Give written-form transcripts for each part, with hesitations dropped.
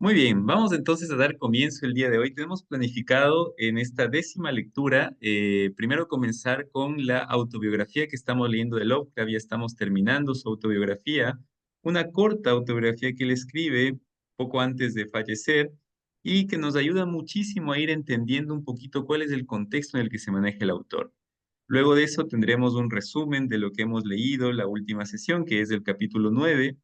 Muy bien, vamos entonces a dar comienzo el día de hoy. Tenemos planificado en esta décima lectura, primero comenzar con la autobiografía que estamos leyendo de Lovecraft, ya estamos terminando su autobiografía, una corta autobiografía que él escribe poco antes de fallecer y que nos ayuda muchísimo a ir entendiendo un poquito cuál es el contexto en el que se maneja el autor. Luego de eso tendremos un resumen de lo que hemos leído la última sesión, que es el capítulo 9.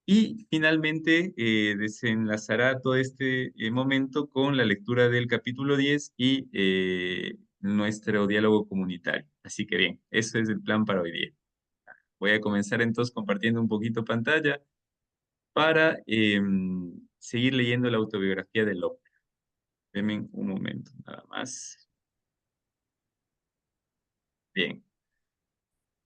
Y finalmente desenlazará todo este momento con la lectura del capítulo 10 y nuestro diálogo comunitario. Así que bien, eso es el plan para hoy día. Voy a comenzar entonces compartiendo un poquito pantalla para seguir leyendo la autobiografía de Locke. Denme un momento, nada más. Bien.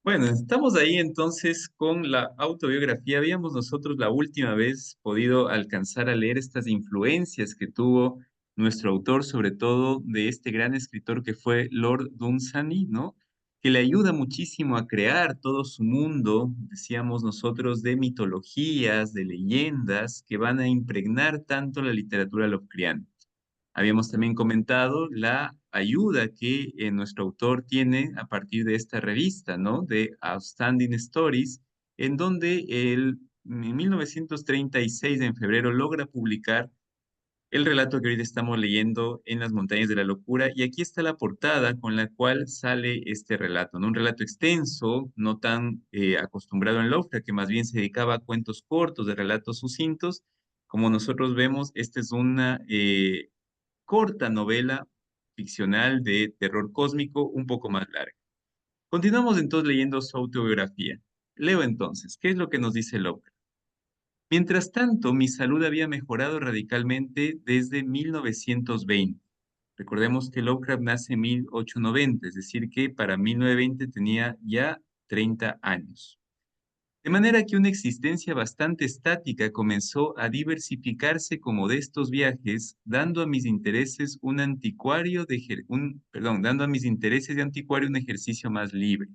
Bueno, estamos ahí entonces con la autobiografía. Habíamos nosotros la última vez podido alcanzar a leer estas influencias que tuvo nuestro autor, sobre todo de este gran escritor que fue Lord Dunsany, ¿no? Que le ayuda muchísimo a crear todo su mundo, decíamos nosotros, de mitologías, de leyendas que van a impregnar tanto la literatura Lovecraftiana. Habíamos también comentado la ayuda que nuestro autor tiene a partir de esta revista, ¿no? De Outstanding Stories, en donde él, en 1936, en febrero, logra publicar el relato que ahorita estamos leyendo en las montañas de la locura. Y aquí está la portada con la cual sale este relato, ¿no? Un relato extenso, no tan acostumbrado en Lovecraft, que más bien se dedicaba a cuentos cortos, de relatos sucintos. Como nosotros vemos, esta es una corta novela ficcional de terror cósmico un poco más larga. Continuamos entonces leyendo su autobiografía. Leo entonces, ¿qué es lo que nos dice Lovecraft? Mientras tanto, mi salud había mejorado radicalmente desde 1920. Recordemos que Lovecraft nace en 1890, es decir, que para 1920 tenía ya 30 años. De manera que una existencia bastante estática comenzó a diversificarse con modestos viajes, dando a mis intereses un anticuario de dando a mis intereses de anticuario un ejercicio más libre.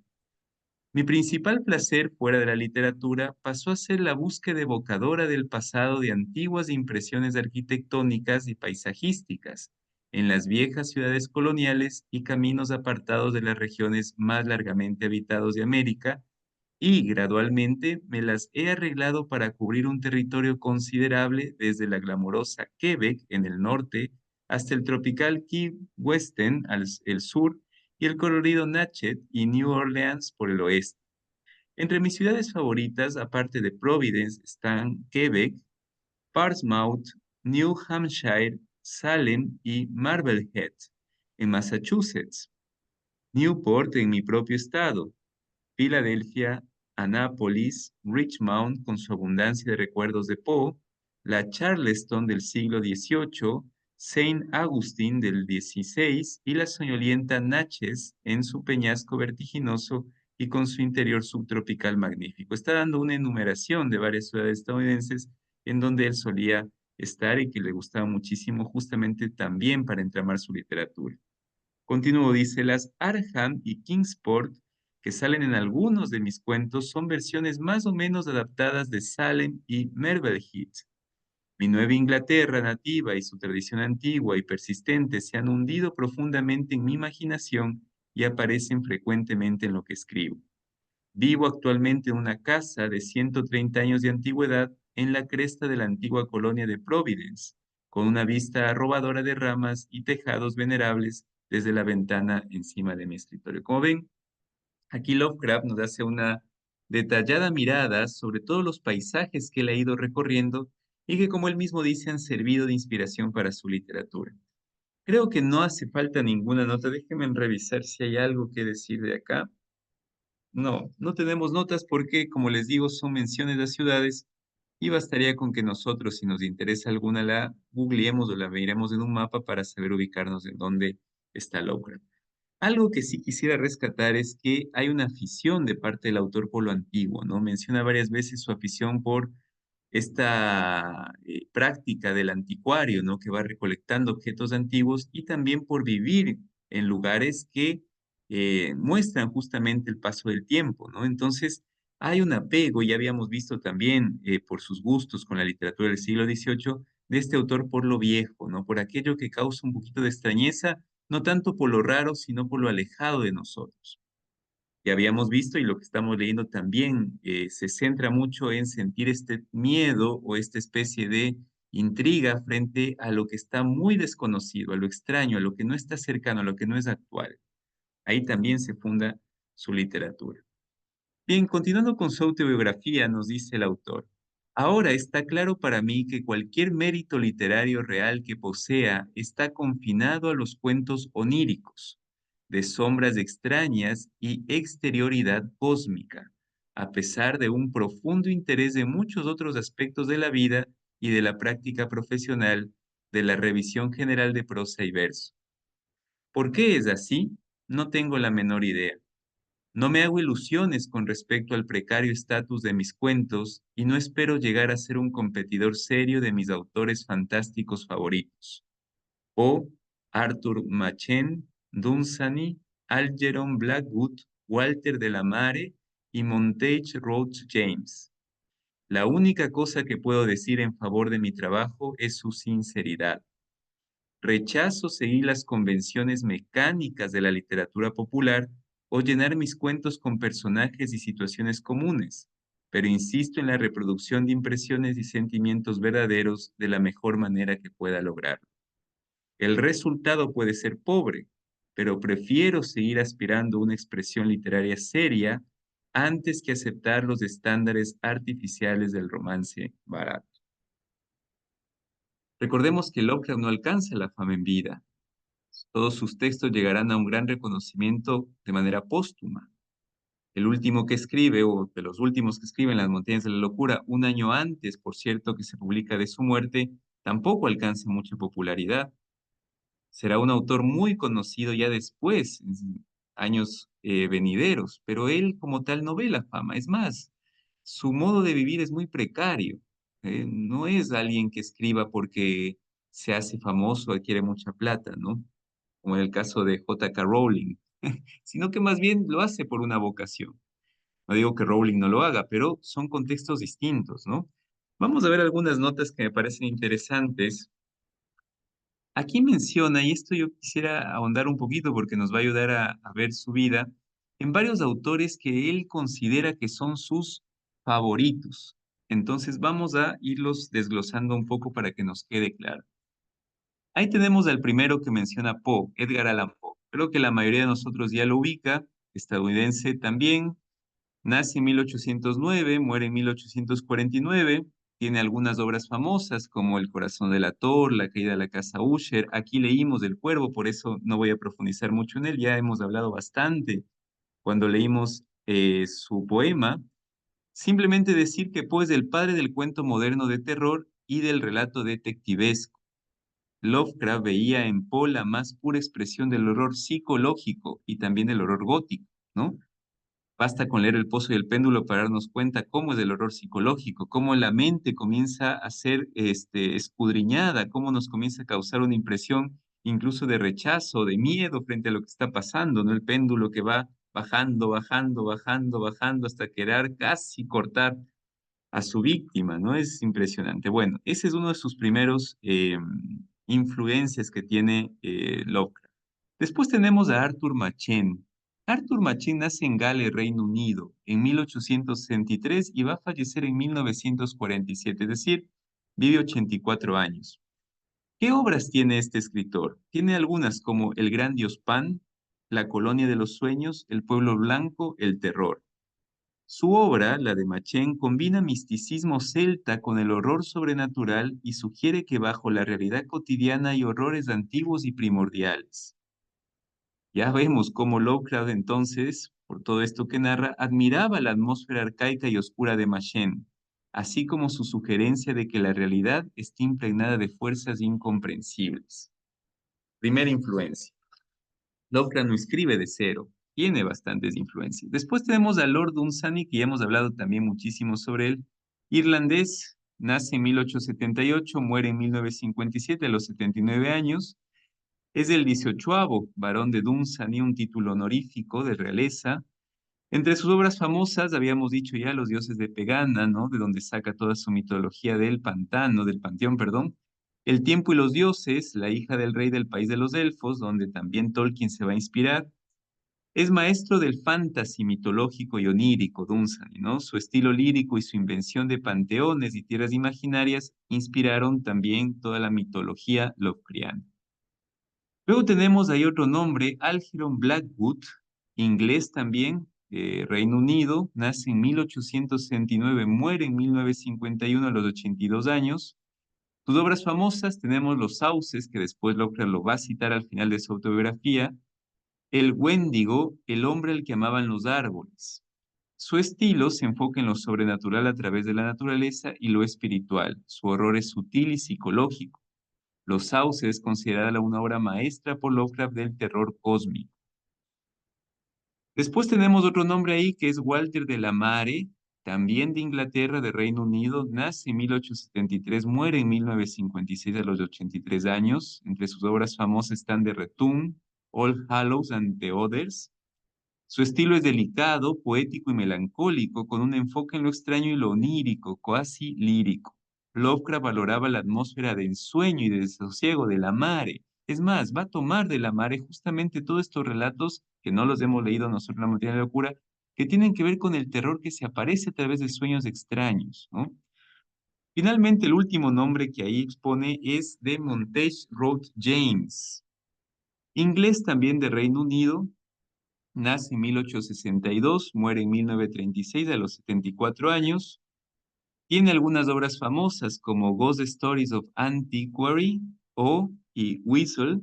Mi principal placer fuera de la literatura pasó a ser la búsqueda evocadora del pasado de antiguas impresiones arquitectónicas y paisajísticas en las viejas ciudades coloniales y caminos apartados de las regiones más largamente habitados de América, y gradualmente me las he arreglado para cubrir un territorio considerable desde la glamorosa Quebec en el norte hasta el tropical Key Western el sur y el colorido Natchez y New Orleans por el oeste. Entre mis ciudades favoritas, aparte de Providence, están Quebec, Portsmouth, New Hampshire, Salem y Marblehead, en Massachusetts, Newport en mi propio estado, Filadelfia, Annapolis, Richmond con su abundancia de recuerdos de Poe, la Charleston del siglo XVIII, Saint Augustine del XVI y la soñolienta Natchez en su peñasco vertiginoso y con su interior subtropical magnífico. Está dando una enumeración de varias ciudades estadounidenses en donde él solía estar y que le gustaba muchísimo justamente también para entramar su literatura. Continúo, dice, las Arham y Kingsport, que salen en algunos de mis cuentos, son versiones más o menos adaptadas de Salem y Marblehead. Mi Nueva Inglaterra nativa y su tradición antigua y persistente se han hundido profundamente en mi imaginación y aparecen frecuentemente en lo que escribo. Vivo actualmente en una casa de 130 años de antigüedad en la cresta de la antigua colonia de Providence, con una vista arrobadora de ramas y tejados venerables desde la ventana encima de mi escritorio. Como ven, aquí Lovecraft nos hace una detallada mirada sobre todos los paisajes que él ha ido recorriendo y que, como él mismo dice, han servido de inspiración para su literatura. Creo que no hace falta ninguna nota. Déjenme revisar si hay algo que decir de acá. No, no tenemos notas porque, como les digo, son menciones de ciudades y bastaría con que nosotros, si nos interesa alguna, la googleemos o la miremos en un mapa para saber ubicarnos en dónde está Lovecraft. Algo que sí quisiera rescatar es que hay una afición de parte del autor por lo antiguo, ¿no? Menciona varias veces su afición por esta práctica del anticuario, ¿no? Que va recolectando objetos antiguos y también por vivir en lugares que muestran justamente el paso del tiempo, ¿no? Entonces, hay un apego, ya habíamos visto también por sus gustos con la literatura del siglo XVIII, de este autor por lo viejo, ¿no? Por aquello que causa un poquito de extrañeza, no tanto por lo raro, sino por lo alejado de nosotros. Ya habíamos visto y lo que estamos leyendo también se centra mucho en sentir este miedo o esta especie de intriga frente a lo que está muy desconocido, a lo extraño, a lo que no está cercano, a lo que no es actual. Ahí también se funda su literatura. Bien, continuando con su autobiografía, nos dice el autor, ahora está claro para mí que cualquier mérito literario real que posea está confinado a los cuentos oníricos, de sombras extrañas y exterioridad cósmica, a pesar de un profundo interés de muchos otros aspectos de la vida y de la práctica profesional de la revisión general de prosa y verso. ¿Por qué es así? No tengo la menor idea. No me hago ilusiones con respecto al precario estatus de mis cuentos y no espero llegar a ser un competidor serio de mis autores fantásticos favoritos. O Arthur Machen, Dunsany, Algernon Blackwood, Walter de la Mare y Montage Rhodes James. La única cosa que puedo decir en favor de mi trabajo es su sinceridad. Rechazo seguir las convenciones mecánicas de la literatura popular o llenar mis cuentos con personajes y situaciones comunes, pero insisto en la reproducción de impresiones y sentimientos verdaderos de la mejor manera que pueda lograrlo. El resultado puede ser pobre, pero prefiero seguir aspirando a una expresión literaria seria antes que aceptar los estándares artificiales del romance barato. Recordemos que Lovecraft no alcanza la fama en vida. Todos sus textos llegarán a un gran reconocimiento de manera póstuma. El último que escribe, o de los últimos que escribe en Las Montañas de la Locura, un año antes, por cierto, que se publica de su muerte, tampoco alcanza mucha popularidad. Será un autor muy conocido ya después, en años venideros, pero él como tal no ve la fama. Es más, su modo de vivir es muy precario. No es alguien que escriba porque se hace famoso, adquiere mucha plata, ¿no? Como en el caso de J.K. Rowling, sino que más bien lo hace por una vocación. No digo que Rowling no lo haga, pero son contextos distintos, ¿no? Vamos a ver algunas notas que me parecen interesantes. Aquí menciona, y esto yo quisiera ahondar un poquito porque nos va a ayudar a ver su vida, en varios autores que él considera que son sus favoritos. Entonces vamos a irlos desglosando un poco para que nos quede claro. Ahí tenemos al primero que menciona Poe, Edgar Allan Poe. Creo que la mayoría de nosotros ya lo ubica, estadounidense también. Nace en 1809, muere en 1849. Tiene algunas obras famosas como El corazón del ator, La caída de la casa Usher. Aquí leímos del Cuervo, por eso no voy a profundizar mucho en él. Ya hemos hablado bastante cuando leímos su poema. Simplemente decir que Poe es el padre del cuento moderno de terror y del relato detectivesco. Lovecraft veía en Poe la más pura expresión del horror psicológico y también del horror gótico, ¿no? Basta con leer El Pozo y el Péndulo para darnos cuenta cómo es el horror psicológico, cómo la mente comienza a ser escudriñada, cómo nos comienza a causar una impresión incluso de rechazo, de miedo frente a lo que está pasando, ¿no? El péndulo que va bajando, bajando, bajando, bajando hasta querer casi cortar a su víctima, ¿no? Es impresionante. Bueno, ese es uno de sus primeros influencias que tiene Lovecraft. Después tenemos a Arthur Machen. Arthur Machen nace en Gales, Reino Unido, en 1863 y va a fallecer en 1947, es decir, vive 84 años. ¿Qué obras tiene este escritor? Tiene algunas como El Gran Dios Pan, La Colonia de los Sueños, El Pueblo Blanco, El Terror. Su obra, la de Machen, combina misticismo celta con el horror sobrenatural y sugiere que bajo la realidad cotidiana hay horrores antiguos y primordiales. Ya vemos cómo Lovecraft entonces, por todo esto que narra, admiraba la atmósfera arcaica y oscura de Machen, así como su sugerencia de que la realidad está impregnada de fuerzas incomprensibles. Primera influencia. Lovecraft no escribe de cero, tiene bastantes influencias. Después tenemos a Lord Dunsany, que ya hemos hablado también muchísimo sobre él. Irlandés, nace en 1878, muere en 1957 a los 79 años. Es el 18º varón de Dunsany, un título honorífico de realeza. Entre sus obras famosas, habíamos dicho ya, Los dioses de Pegana, ¿no? De donde saca toda su mitología del pantano, del panteón, perdón. El tiempo y los dioses, la hija del rey del país de los elfos, donde también Tolkien se va a inspirar. Es maestro del fantasy mitológico y onírico, Dunsany, ¿no? Su estilo lírico y su invención de panteones y tierras imaginarias inspiraron también toda la mitología Lovecraftiana. Luego tenemos ahí otro nombre, Algernon Blackwood, inglés también, Reino Unido, nace en 1869, muere en 1951 a los 82 años. Sus obras famosas tenemos Los Sauces, que después Lovecraft lo va a citar al final de su autobiografía, El Wendigo, el hombre al que amaban los árboles. Su estilo se enfoca en lo sobrenatural a través de la naturaleza y lo espiritual. Su horror es sutil y psicológico. Los Sauces es considerada una obra maestra por Lovecraft del terror cósmico. Después tenemos otro nombre ahí que es Walter de la Mare, también de Inglaterra, de Reino Unido, nace en 1873, muere en 1956 a los 83 años. Entre sus obras famosas están The Return, All Hallows and the Others. Su estilo es delicado, poético y melancólico, con un enfoque en lo extraño y lo onírico, casi lírico. Lovecraft valoraba la atmósfera de ensueño y de desasosiego de la mare. Es más, va a tomar de la mare justamente todos estos relatos que no los hemos leído nosotros en la Montaña de la Locura, que tienen que ver con el terror que se aparece a través de sueños extraños, ¿no? Finalmente, el último nombre que ahí expone es de Montage Roth James, inglés también de Reino Unido. Nace en 1862, muere en 1936 a los 74 años. Tiene algunas obras famosas como Ghost Stories of Antiquary o y Whistle.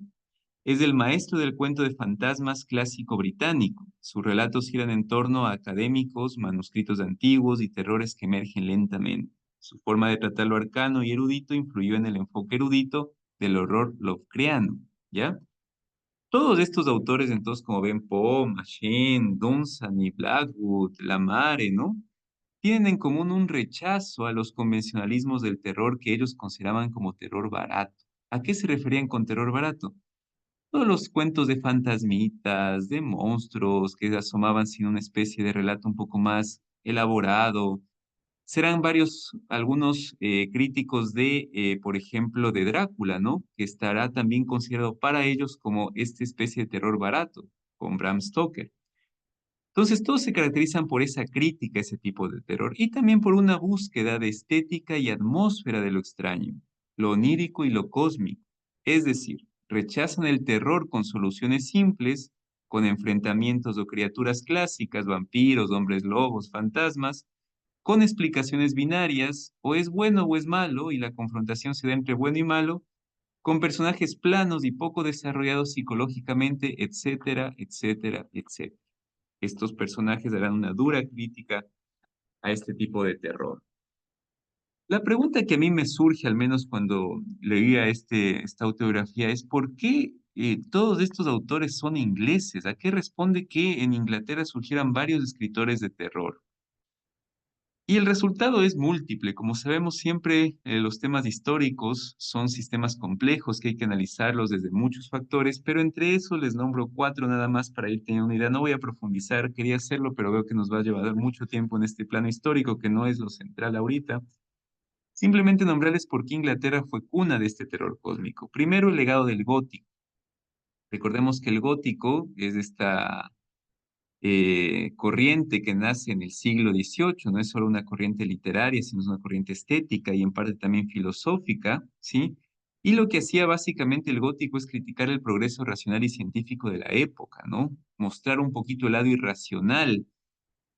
Es el maestro del cuento de fantasmas clásico británico. Sus relatos giran en torno a académicos, manuscritos antiguos y terrores que emergen lentamente. Su forma de tratar lo arcano y erudito influyó en el enfoque erudito del horror Lovecraftiano, ¿ya? Todos estos autores, entonces, como ven, Poe, Machine, Dunsany, Blackwood, Lamare, ¿no? Tienen en común un rechazo a los convencionalismos del terror que ellos consideraban como terror barato. ¿A qué se referían con terror barato? Todos los cuentos de fantasmitas, de monstruos que asomaban sin una especie de relato un poco más elaborado. Serán varios, algunos críticos de, por ejemplo, de Drácula, ¿no? Que estará también considerado para ellos como esta especie de terror barato, con Bram Stoker. Entonces, todos se caracterizan por esa crítica a ese tipo de terror y también por una búsqueda de estética y atmósfera de lo extraño, lo onírico y lo cósmico. Es decir, rechazan el terror con soluciones simples, con enfrentamientos o criaturas clásicas, vampiros, hombres lobos, fantasmas, con explicaciones binarias, o es bueno o es malo, y la confrontación se da entre bueno y malo, con personajes planos y poco desarrollados psicológicamente, etcétera, etcétera, etcétera. Estos personajes darán una dura crítica a este tipo de terror. La pregunta que a mí me surge, al menos cuando leía esta autobiografía, es ¿por qué todos estos autores son ingleses? ¿A qué responde que en Inglaterra surgieran varios escritores de terror? Y el resultado es múltiple. Como sabemos siempre, los temas históricos son sistemas complejos que hay que analizarlos desde muchos factores, pero entre esos les nombro cuatro nada más para ir teniendo una idea. No voy a profundizar, quería hacerlo, pero veo que nos va a llevar mucho tiempo en este plano histórico, que no es lo central ahorita. Simplemente nombrarles por qué Inglaterra fue cuna de este terror cósmico. Primero, el legado del gótico. Recordemos que el gótico es esta corriente que nace en el siglo XVIII, no es solo una corriente literaria, sino es una corriente estética y en parte también filosófica, ¿sí? Y lo que hacía básicamente el gótico es criticar el progreso racional y científico de la época, ¿no? Mostrar un poquito el lado irracional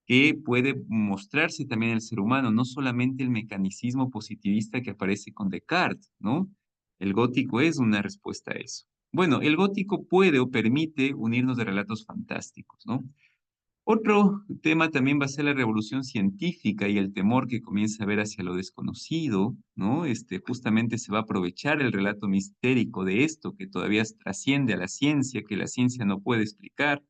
que puede mostrarse también en el ser humano, no solamente el mecanicismo positivista que aparece con Descartes, ¿no? El gótico es una respuesta a eso. Bueno, el gótico puede o permite unirnos de relatos fantásticos, ¿no? Otro tema también va a ser la revolución científica y el temor que comienza a ver hacia lo desconocido, ¿no? Justamente se va a aprovechar el relato mistérico de esto que todavía trasciende a la ciencia, que la ciencia no puede explicar.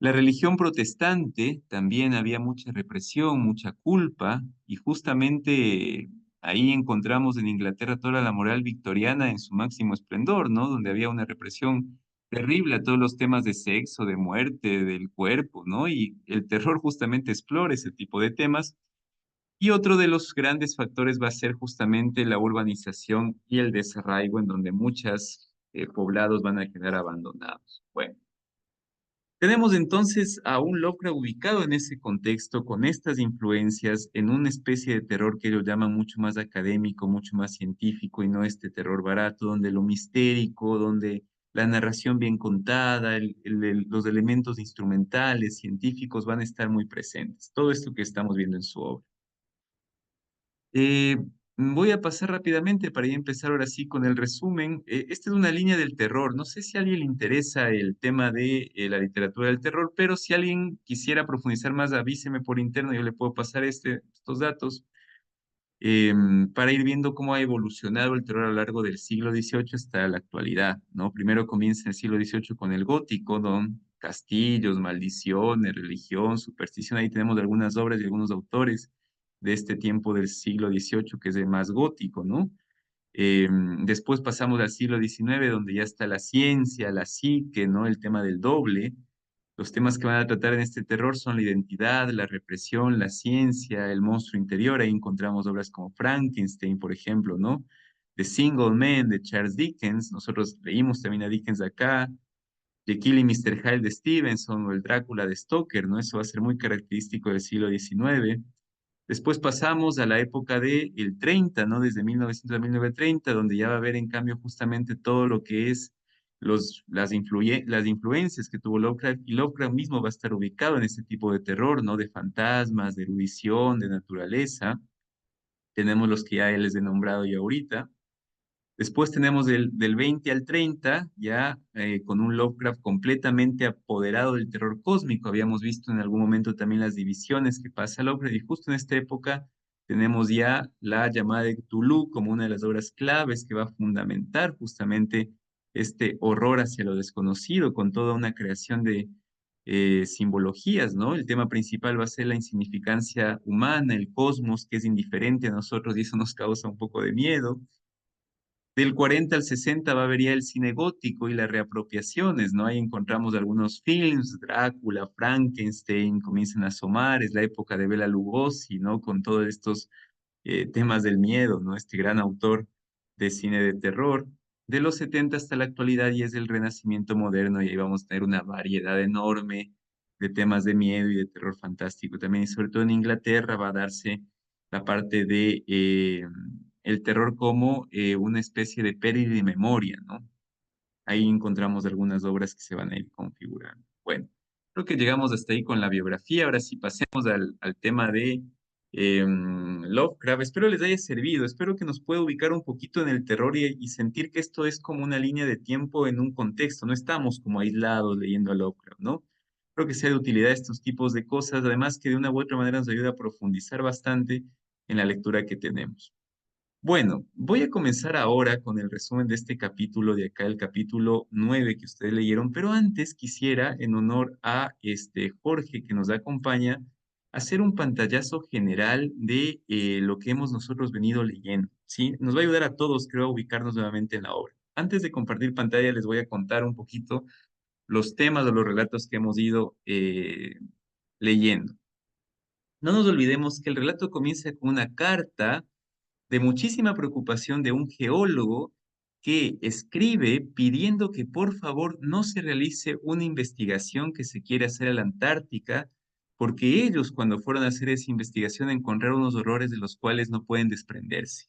La religión protestante también había mucha represión, mucha culpa, y justamente ahí encontramos en Inglaterra toda la moral victoriana en su máximo esplendor, ¿no? Donde había una represión terrible a todos los temas de sexo, de muerte, del cuerpo, ¿no? Y el terror justamente explora ese tipo de temas. Y otro de los grandes factores va a ser justamente la urbanización y el desarraigo, en donde muchos poblados van a quedar abandonados. Bueno, tenemos entonces a un Lovecraft ubicado en ese contexto, con estas influencias, en una especie de terror que ellos llaman mucho más académico, mucho más científico, y no este terror barato, donde lo mistérico, donde la narración bien contada, los elementos instrumentales, científicos van a estar muy presentes. Todo esto que estamos viendo en su obra. Eh, Voy a pasar rápidamente para ya empezar ahora sí con el resumen. Esta es una línea del terror. No sé si a alguien le interesa el tema de la literatura del terror, pero si alguien quisiera profundizar más, avíseme por interno, yo le puedo pasar estos datos eh, para ir viendo cómo ha evolucionado el terror a lo largo del siglo XVIII hasta la actualidad, ¿no? Primero comienza el siglo XVIII con el gótico, don castillos, maldiciones, religión, superstición. Ahí tenemos algunas obras y algunos autores de este tiempo del siglo XVIII que es el más gótico, ¿no? Después pasamos al siglo XIX, donde ya está la ciencia, la psique, ¿no? El tema del doble. Los temas que van a tratar en este terror son la identidad, la represión, la ciencia, el monstruo interior. Ahí encontramos obras como Frankenstein, por ejemplo, ¿no? The Single Man de Charles Dickens. Nosotros leímos también a Dickens acá. Jekyll y Mr. Hyde de Stevenson o el Drácula de Stoker, ¿no? Eso va a ser muy característico del siglo XIX. Después pasamos a la época del 30, ¿no? Desde 1900 a 1930, donde ya va a haber en cambio justamente todo lo que es las influencias que tuvo Lovecraft, y Lovecraft mismo va a estar ubicado en este tipo de terror, ¿no? De fantasmas, de erudición, de naturaleza. Tenemos los que ya les he nombrado ya ahorita. Después tenemos del 20 al 30, ya con un Lovecraft completamente apoderado del terror cósmico. Habíamos visto en algún momento también las divisiones que pasa Lovecraft, y justo en esta época tenemos ya la llamada de Cthulhu como una de las obras claves que va a fundamentar justamente este horror hacia lo desconocido, con toda una creación de simbologías, ¿no? El tema principal va a ser la insignificancia humana, el cosmos que es indiferente a nosotros, y eso nos causa un poco de miedo. Del 40 al 60 va a haber ya el cine gótico y las reapropiaciones, ¿no? Ahí encontramos algunos films, Drácula, Frankenstein, comienzan a asomar, es la época de Bela Lugosi, ¿no? Con todos estos temas del miedo, ¿no? Este gran autor de cine de terror. De los 70 hasta la actualidad y es el renacimiento moderno, y ahí vamos a tener una variedad enorme de temas de miedo y de terror fantástico también, y sobre todo en Inglaterra va a darse la parte de el terror como una especie de pérdida de memoria, ¿no? Ahí encontramos algunas obras que se van a ir configurando. Bueno, creo que llegamos hasta ahí con la biografía. Ahora sí pasemos al tema de Lovecraft. Espero les haya servido. Espero que nos pueda ubicar un poquito en el terror y sentir que esto es como una línea de tiempo en un contexto. No estamos como aislados leyendo a Lovecraft, ¿no? Creo que sea de utilidad estos tipos de cosas. Además que de una u otra manera nos ayuda a profundizar bastante en la lectura que tenemos. Bueno, voy a comenzar ahora con el resumen de este capítulo de acá, el capítulo 9 que ustedes leyeron, pero antes quisiera, en honor a este Jorge que nos acompaña, hacer un pantallazo general de lo que hemos nosotros venido leyendo, ¿sí? Nos va a ayudar a todos, creo, a ubicarnos nuevamente en la obra. Antes de compartir pantalla, les voy a contar un poquito los temas o los relatos que hemos ido leyendo. No nos olvidemos que el relato comienza con una carta de muchísima preocupación de un geólogo que escribe pidiendo que por favor no se realice una investigación que se quiere hacer a la Antártica, porque ellos cuando fueron a hacer esa investigación encontraron unos horrores de los cuales no pueden desprenderse.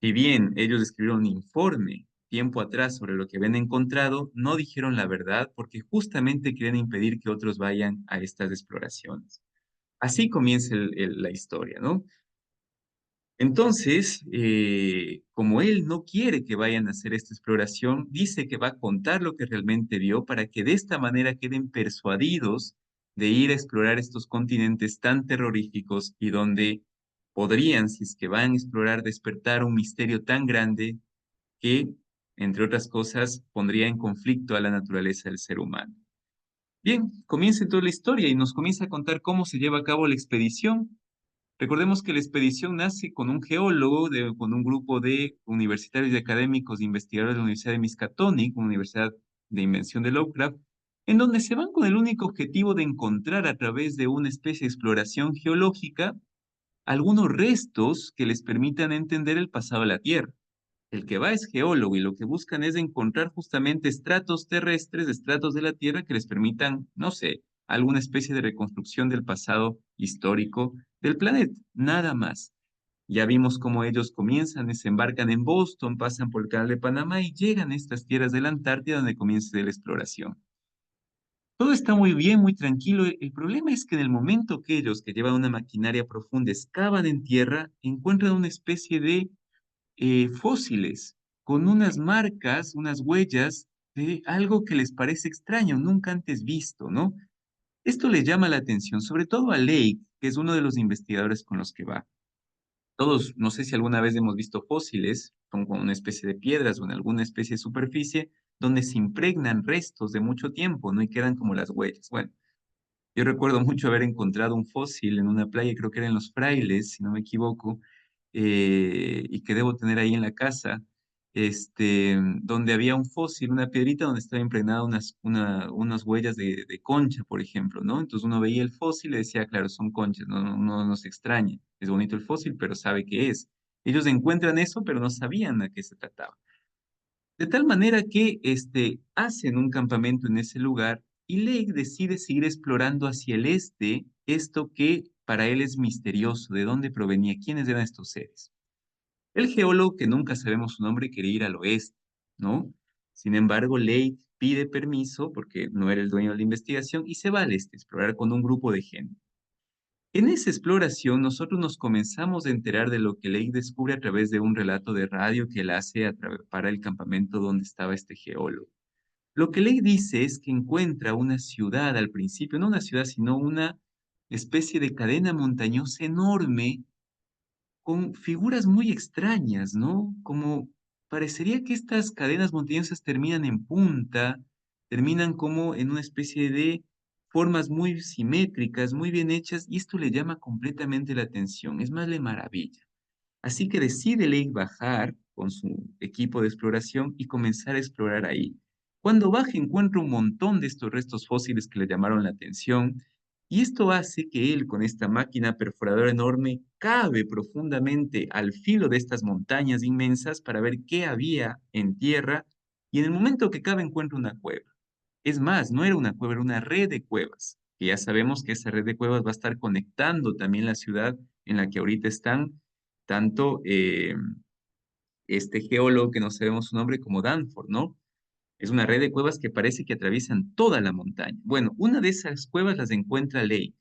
Si bien ellos escribieron un informe tiempo atrás sobre lo que habían encontrado, no dijeron la verdad porque justamente querían impedir que otros vayan a estas exploraciones. Así comienza la historia, ¿no? Entonces, como él no quiere que vayan a hacer esta exploración, dice que va a contar lo que realmente vio para que de esta manera queden persuadidos de ir a explorar estos continentes tan terroríficos y donde podrían, si es que van a explorar, despertar un misterio tan grande que, entre otras cosas, pondría en conflicto a la naturaleza del ser humano. Bien, comienza toda la historia y nos comienza a contar cómo se lleva a cabo la expedición. Recordemos que la expedición nace con un geólogo, con un grupo de universitarios y académicos, de investigadores de la Universidad de Miskatonic, una universidad de invención de Lovecraft, en donde se van con el único objetivo de encontrar a través de una especie de exploración geológica algunos restos que les permitan entender el pasado de la Tierra. El que va es geólogo y lo que buscan es encontrar justamente estratos terrestres, estratos de la Tierra que les permitan, no sé, alguna especie de reconstrucción del pasado histórico del planeta, nada más. Ya vimos cómo ellos comienzan, desembarcan en Boston, pasan por el Canal de Panamá y llegan a estas tierras de la Antártida donde comienza la exploración. Todo está muy bien, muy tranquilo. El problema es que en el momento que ellos, que llevan una maquinaria profunda, excavan en tierra, encuentran una especie de fósiles con unas marcas, unas huellas de algo que les parece extraño, nunca antes visto, ¿no? Esto les llama la atención, sobre todo a Lake, que es uno de los investigadores con los que va. Todos, no sé si alguna vez hemos visto fósiles, como una especie de piedras o en alguna especie de superficie, donde se impregnan restos de mucho tiempo, ¿no? Y quedan como las huellas. Bueno, yo recuerdo mucho haber encontrado un fósil en una playa, creo que era en Los Frailes, si no me equivoco, y que debo tener ahí en la casa, donde había un fósil, una piedrita donde estaba impregnada unas huellas de concha, por ejemplo, ¿no? Entonces uno veía el fósil y decía, claro, son conchas, no se extraña, es bonito el fósil, pero sabe qué es. Ellos encuentran eso, pero no sabían a qué se trataba. De tal manera que hacen un campamento en ese lugar y Lake decide seguir explorando hacia el este esto que para él es misterioso, de dónde provenía, quiénes eran estos seres. El geólogo, que nunca sabemos su nombre, quería ir al oeste, ¿no? Sin embargo, Lake pide permiso porque no era el dueño de la investigación y se va al este a explorar con un grupo de gente. En esa exploración, nosotros nos comenzamos a enterar de lo que Lake descubre a través de un relato de radio que él hace para el campamento donde estaba este geólogo. Lo que Lake dice es que encuentra una ciudad al principio, no una ciudad, sino una especie de cadena montañosa enorme con figuras muy extrañas, ¿no? Como parecería que estas cadenas montañosas terminan en punta, terminan como en una especie de formas muy simétricas, muy bien hechas, y esto le llama completamente la atención, es más, le maravilla. Así que decide Lake bajar con su equipo de exploración y comenzar a explorar ahí. Cuando baja encuentra un montón de estos restos fósiles que le llamaron la atención y esto hace que él con esta máquina perforadora enorme cabe profundamente al filo de estas montañas inmensas para ver qué había en tierra y en el momento que cabe encuentra una cueva. Es más, no era una cueva, era una red de cuevas, que ya sabemos que esa red de cuevas va a estar conectando también la ciudad en la que ahorita están tanto este geólogo que no sabemos su nombre como Danforth, ¿no? Es una red de cuevas que parece que atraviesan toda la montaña. Bueno, una de esas cuevas las encuentra Lake.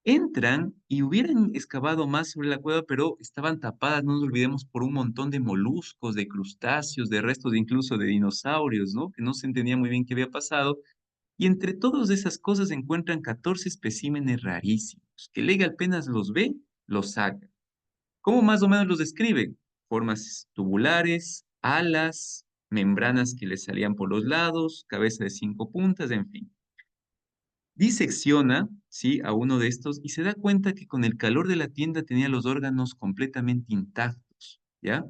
Entran y hubieran excavado más sobre la cueva, pero estaban tapadas, no nos olvidemos, por un montón de moluscos, de crustáceos, de restos incluso de dinosaurios, ¿no? Que no se entendía muy bien qué había pasado. Y entre todas esas cosas se encuentran 14 especímenes rarísimos, que Lake apenas los ve, los saca. ¿Cómo más o menos los describe? Formas tubulares, alas, membranas que le salían por los lados, cabeza de 5 puntas, en fin. Disecciona, ¿sí? A uno de estos y se da cuenta que con el calor de la tienda tenía los órganos completamente intactos, ¿ya?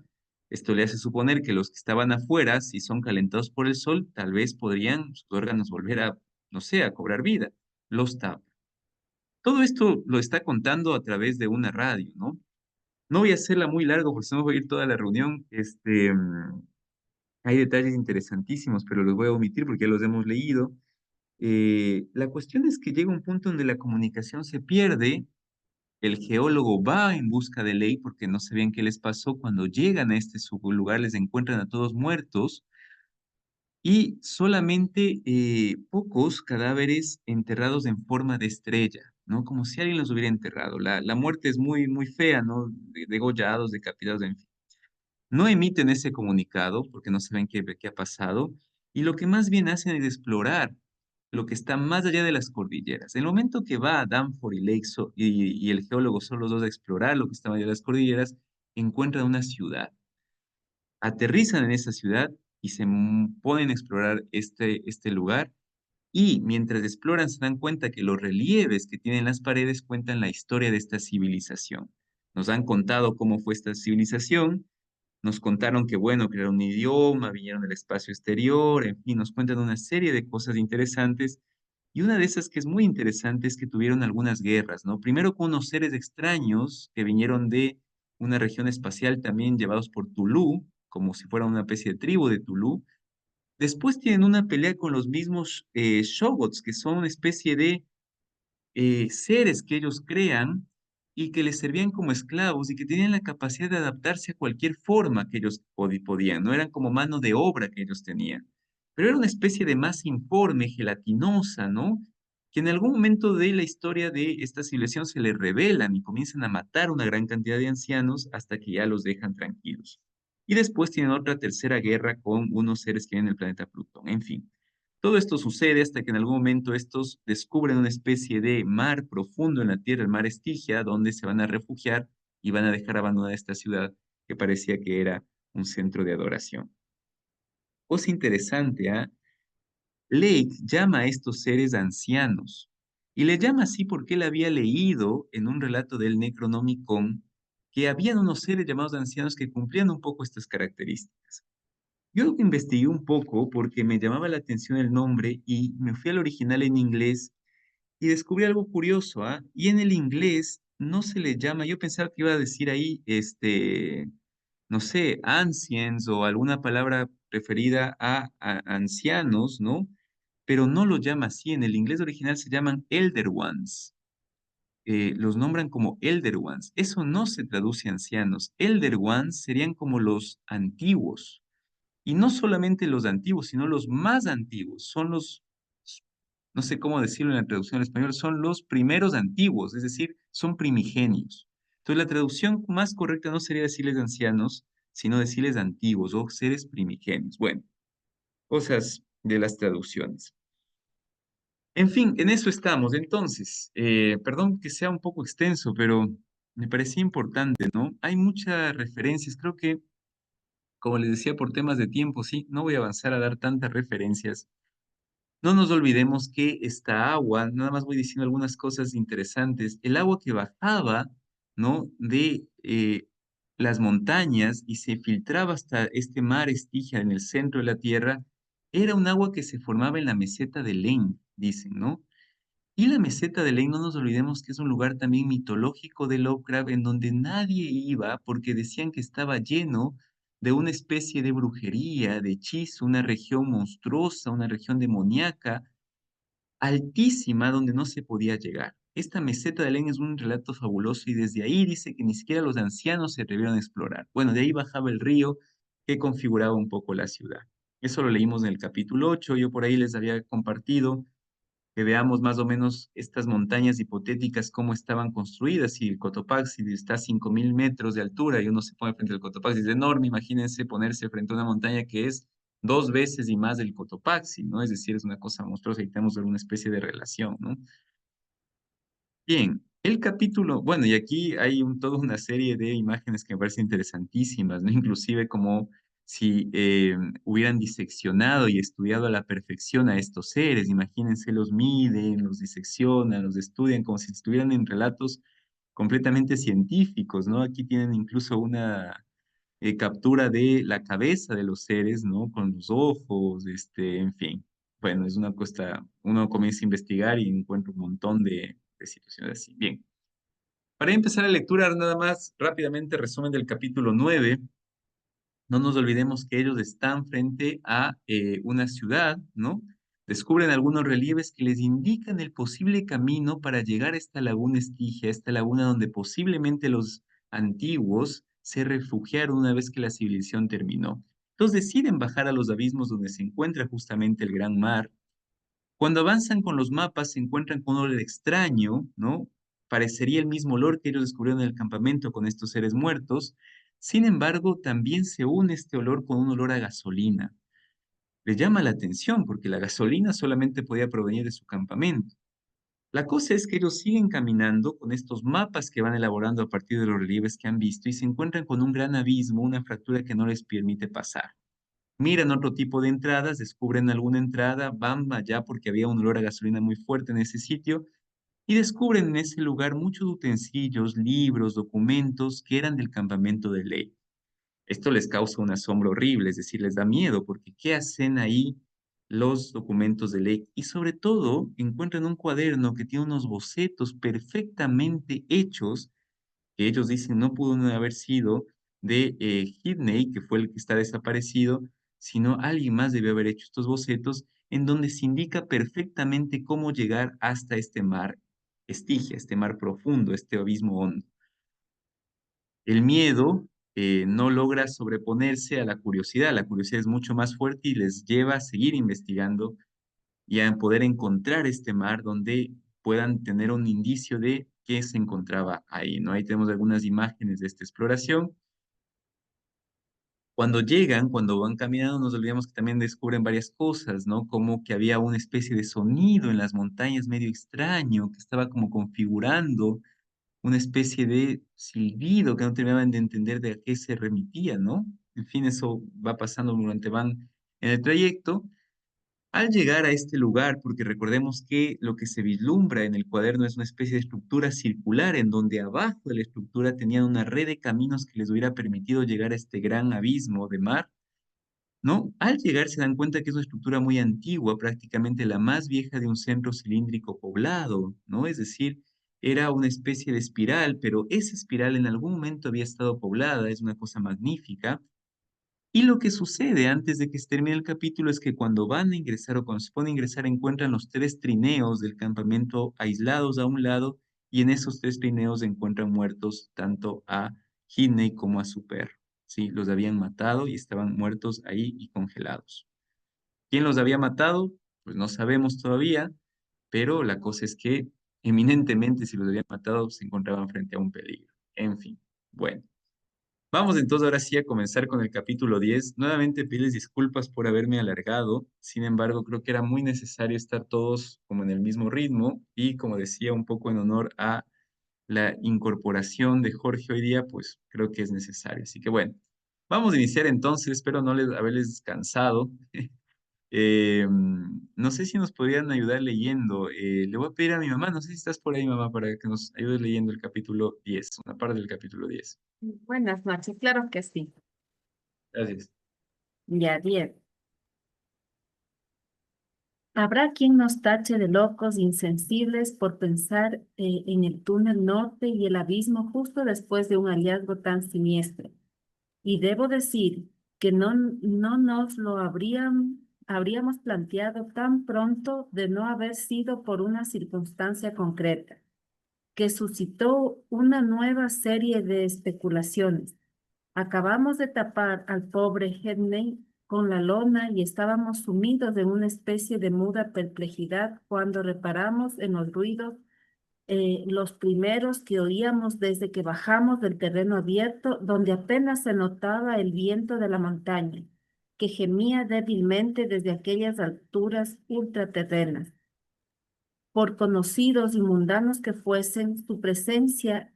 Esto le hace suponer que los que estaban afuera, si son calentados por el sol, tal vez podrían sus órganos volver a, no sé, a cobrar vida. Los tapa. Todo esto lo está contando a través de una radio, ¿no? No voy a hacerla muy largo porque si no voy a ir toda la reunión. Hay detalles interesantísimos, pero los voy a omitir porque ya los hemos leído. La cuestión es que llega un punto donde la comunicación se pierde, el geólogo va en busca de Ley porque no sabían qué les pasó, cuando llegan a este lugar les encuentran a todos muertos y solamente pocos cadáveres enterrados en forma de estrella, ¿no? Como si alguien los hubiera enterrado. La muerte es muy, muy fea, ¿no? Degollados, decapitados, en fin. No emiten ese comunicado porque no saben qué ha pasado y lo que más bien hacen es explorar lo que está más allá de las cordilleras. En el momento que va Danforth y Lake y el geólogo son los dos a explorar lo que está más allá de las cordilleras, encuentran una ciudad. Aterrizan en esa ciudad y se ponen a explorar este lugar y mientras exploran se dan cuenta que los relieves que tienen las paredes cuentan la historia de esta civilización. Nos han contado cómo fue esta civilización, nos contaron que, bueno, crearon un idioma, vinieron del espacio exterior, en fin, nos cuentan una serie de cosas interesantes Y una de esas que es muy interesante es que tuvieron algunas guerras, ¿no? Primero con unos seres extraños que vinieron de una región espacial también llevados por Tulu, como si fuera una especie de tribu de Tulu. Después tienen una pelea con los mismos Shoggoths, que son una especie de seres que ellos crean y que les servían como esclavos y que tenían la capacidad de adaptarse a cualquier forma que ellos podían, no eran como mano de obra que ellos tenían, pero era una especie de masa informe, gelatinosa, ¿no? Que en algún momento de la historia de esta civilización se les rebelan y comienzan a matar una gran cantidad de ancianos hasta que ya los dejan tranquilos. Y después tienen otra tercera guerra con unos seres que vienen del planeta Plutón, en fin. Todo esto sucede hasta que en algún momento estos descubren una especie de mar profundo en la Tierra, el mar Estigia, donde se van a refugiar y van a dejar abandonada esta ciudad que parecía que era un centro de adoración. Cosa interesante, ¿ah? Lake llama a estos seres ancianos y le llama así porque él había leído en un relato del Necronomicon que habían unos seres llamados ancianos que cumplían un poco estas características. Yo investigué un poco porque me llamaba la atención el nombre y me fui al original en inglés y descubrí algo curioso, ¿ah? Y en el inglés no se le llama, yo pensaba que iba a decir ahí, no sé, ancients o alguna palabra referida a ancianos, ¿no? Pero no lo llama así, en el inglés original se llaman Elder Ones. Los nombran como Elder Ones. Eso no se traduce a ancianos. Elder Ones serían como los antiguos. Y no solamente los antiguos, sino los más antiguos. Son los, no sé cómo decirlo en la traducción al español, son los primeros antiguos, es decir, son primigenios. Entonces, la traducción más correcta no sería decirles ancianos, sino decirles antiguos o seres primigenios. Bueno, cosas de las traducciones. En fin, en eso estamos. Entonces, perdón que sea un poco extenso, pero me parecía importante, ¿no? Hay muchas referencias, creo que, como les decía, por temas de tiempo, sí, no voy a avanzar a dar tantas referencias. No nos olvidemos que esta agua, nada más voy diciendo algunas cosas interesantes, el agua que bajaba, ¿no? De las montañas y se filtraba hasta este mar Estigia en el centro de la Tierra, era un agua que se formaba en la meseta de Lane, dicen, ¿no? Y la meseta de Lane, no nos olvidemos que es un lugar también mitológico de Lovecraft en donde nadie iba porque decían que estaba lleno de una especie de brujería, de hechizo, una región monstruosa, una región demoníaca, altísima donde no se podía llegar. Esta meseta de Lane es un relato fabuloso y desde ahí dice que ni siquiera los ancianos se atrevieron a explorar. Bueno, de ahí bajaba el río que configuraba un poco la ciudad. Eso lo leímos en el capítulo 8. Yo por ahí les había compartido que veamos más o menos estas montañas hipotéticas, cómo estaban construidas. Si el Cotopaxi está a 5.000 metros de altura y uno se pone frente al Cotopaxi, es enorme, imagínense ponerse frente a una montaña que es dos veces y más del Cotopaxi, ¿no? Es decir, es una cosa monstruosa y tenemos alguna especie de relación, ¿no? Bien, el capítulo, bueno, y aquí hay toda una serie de imágenes que me parecen interesantísimas, ¿no? Inclusive como si hubieran diseccionado y estudiado a la perfección a estos seres, imagínense, los miden, los diseccionan, los estudian como si estuvieran en relatos completamente científicos, ¿no? Aquí tienen incluso una captura de la cabeza de los seres, ¿no? Con los ojos, en fin. Bueno, es una cosa, uno comienza a investigar y encuentra un montón de situaciones así. Bien, para empezar la lectura, nada más rápidamente resumen del capítulo 9. No nos olvidemos que ellos están frente a una ciudad, ¿no? Descubren algunos relieves que les indican el posible camino para llegar a esta laguna Estigia, esta laguna donde posiblemente los antiguos se refugiaron una vez que la civilización terminó. Entonces deciden bajar a los abismos donde se encuentra justamente el gran mar. Cuando avanzan con los mapas se encuentran con un olor extraño, ¿no? Parecería el mismo olor que ellos descubrieron en el campamento con estos seres muertos. Sin embargo, también se une este olor con un olor a gasolina. Les llama la atención porque la gasolina solamente podía provenir de su campamento. La cosa es que ellos siguen caminando con estos mapas que van elaborando a partir de los relieves que han visto y se encuentran con un gran abismo, una fractura que no les permite pasar. Miran otro tipo de entradas, descubren alguna entrada, van allá porque había un olor a gasolina muy fuerte en ese sitio y descubren en ese lugar muchos utensilios, libros, documentos que eran del campamento de ley. Esto les causa un asombro horrible, es decir, les da miedo porque ¿qué hacen ahí los documentos de ley y sobre todo encuentran un cuaderno que tiene unos bocetos perfectamente hechos que ellos dicen no pudo haber sido de Sidney, que fue el que está desaparecido, sino alguien más debió haber hecho estos bocetos en donde se indica perfectamente cómo llegar hasta este mar Estigia, este mar profundo, este abismo hondo. El miedo no logra sobreponerse a la curiosidad es mucho más fuerte y les lleva a seguir investigando y a poder encontrar este mar donde puedan tener un indicio de qué se encontraba ahí, ¿no? Ahí tenemos algunas imágenes de esta exploración. Cuando llegan, cuando van caminando, nos olvidamos que también descubren varias cosas, ¿no? Como que había una especie de sonido en las montañas medio extraño, que estaba como configurando una especie de silbido que no terminaban de entender de a qué se remitía, ¿no? En fin, eso va pasando durante van en el trayecto. Al llegar a este lugar, porque recordemos que lo que se vislumbra en el cuaderno es una especie de estructura circular, en donde abajo de la estructura tenían una red de caminos que les hubiera permitido llegar a este gran abismo de mar, ¿no? Al llegar se dan cuenta que es una estructura muy antigua, prácticamente la más vieja de un centro cilíndrico poblado, ¿no? Es decir, era una especie de espiral, pero esa espiral en algún momento había estado poblada, es una cosa magnífica, y lo que sucede antes de que se termine el capítulo es que cuando van a ingresar o cuando se ponen a ingresar encuentran los tres trineos del campamento aislados a un lado y en esos tres trineos encuentran muertos tanto a Hidney como a su perro. Sí, los habían matado y estaban muertos ahí y congelados. ¿Quién los había matado? Pues no sabemos todavía, pero la cosa es que eminentemente si los habían matado se encontraban frente a un peligro. En fin, bueno. Vamos entonces ahora sí a comenzar con el capítulo 10. Nuevamente pides disculpas por haberme alargado, sin embargo creo que era muy necesario estar todos como en el mismo ritmo y como decía un poco en honor a la incorporación de Jorge hoy día, pues creo que es necesario. Así que bueno, vamos a iniciar entonces, espero no les, haberles descansado. No sé si nos podrían ayudar leyendo. Le voy a pedir a mi mamá, no sé si estás por ahí mamá, para que nos ayude leyendo el capítulo 10, una parte del capítulo 10. Buenas noches, claro que sí. Gracias. Ya, 10. Habrá quien nos tache de locos insensibles por pensar en el túnel norte y el abismo justo después de un hallazgo tan siniestro. Y debo decir que no nos lo habríamos planteado tan pronto de no haber sido por una circunstancia concreta, que suscitó una nueva serie de especulaciones. Acabamos de tapar al pobre Hedney con la lona y estábamos sumidos en una especie de muda perplejidad cuando reparamos en los ruidos, los primeros que oíamos desde que bajamos del terreno abierto, donde apenas se notaba el viento de la montaña, que gemía débilmente desde aquellas alturas ultraterrenas. Por conocidos y mundanos que fuesen, su presencia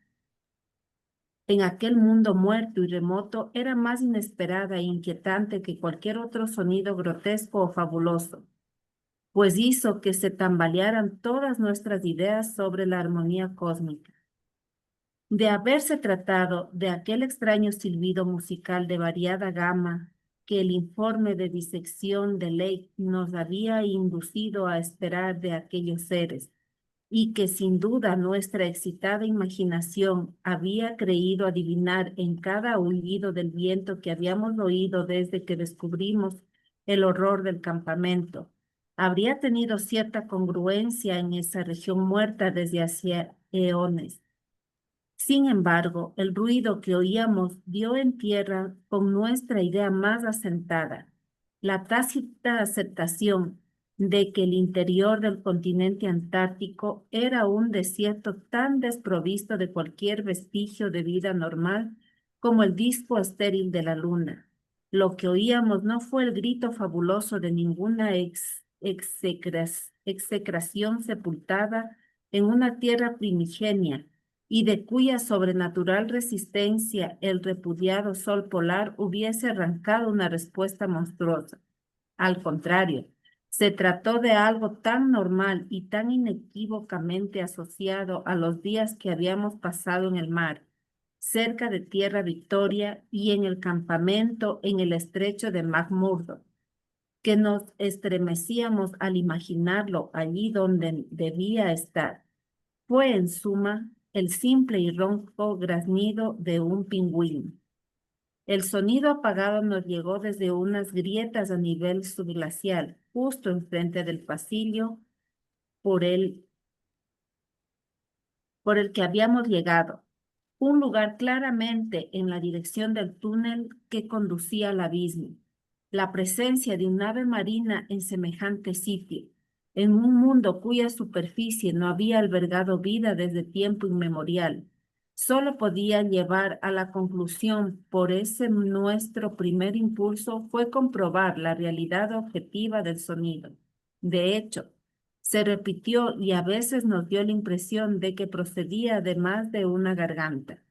en aquel mundo muerto y remoto era más inesperada e inquietante que cualquier otro sonido grotesco o fabuloso, pues hizo que se tambalearan todas nuestras ideas sobre la armonía cósmica. De haberse tratado de aquel extraño silbido musical de variada gama que el informe de disección de Lake nos había inducido a esperar de aquellos seres, y que sin duda nuestra excitada imaginación había creído adivinar en cada aullido del viento que habíamos oído desde que descubrimos el horror del campamento, habría tenido cierta congruencia en esa región muerta desde hacía eones. Sin embargo, el ruido que oíamos dio en tierra con nuestra idea más asentada, la tácita aceptación de que el interior del continente antártico era un desierto tan desprovisto de cualquier vestigio de vida normal como el disco estéril de la luna. Lo que oíamos no fue el grito fabuloso de ninguna execración sepultada en una tierra primigenia y de cuya sobrenatural resistencia el repudiado sol polar hubiese arrancado una respuesta monstruosa. Al contrario, se trató de algo tan normal y tan inequívocamente asociado a los días que habíamos pasado en el mar, cerca de Tierra Victoria y en el campamento en el estrecho de McMurdo, que nos estremecíamos al imaginarlo allí donde debía estar. Fue, en suma, el simple y ronco graznido de un pingüino. El sonido apagado nos llegó desde unas grietas a nivel subglacial, justo enfrente del pasillo por el, por el que habíamos llegado, un lugar claramente en la dirección del túnel que conducía al abismo. La presencia de un ave marina en semejante sitio, en un mundo cuya superficie no había albergado vida desde tiempo inmemorial, solo podía llevar a la conclusión, por ese nuestro primer impulso fue comprobar la realidad objetiva del sonido. De hecho, se repitió y a veces nos dio la impresión de que procedía de más de una garganta.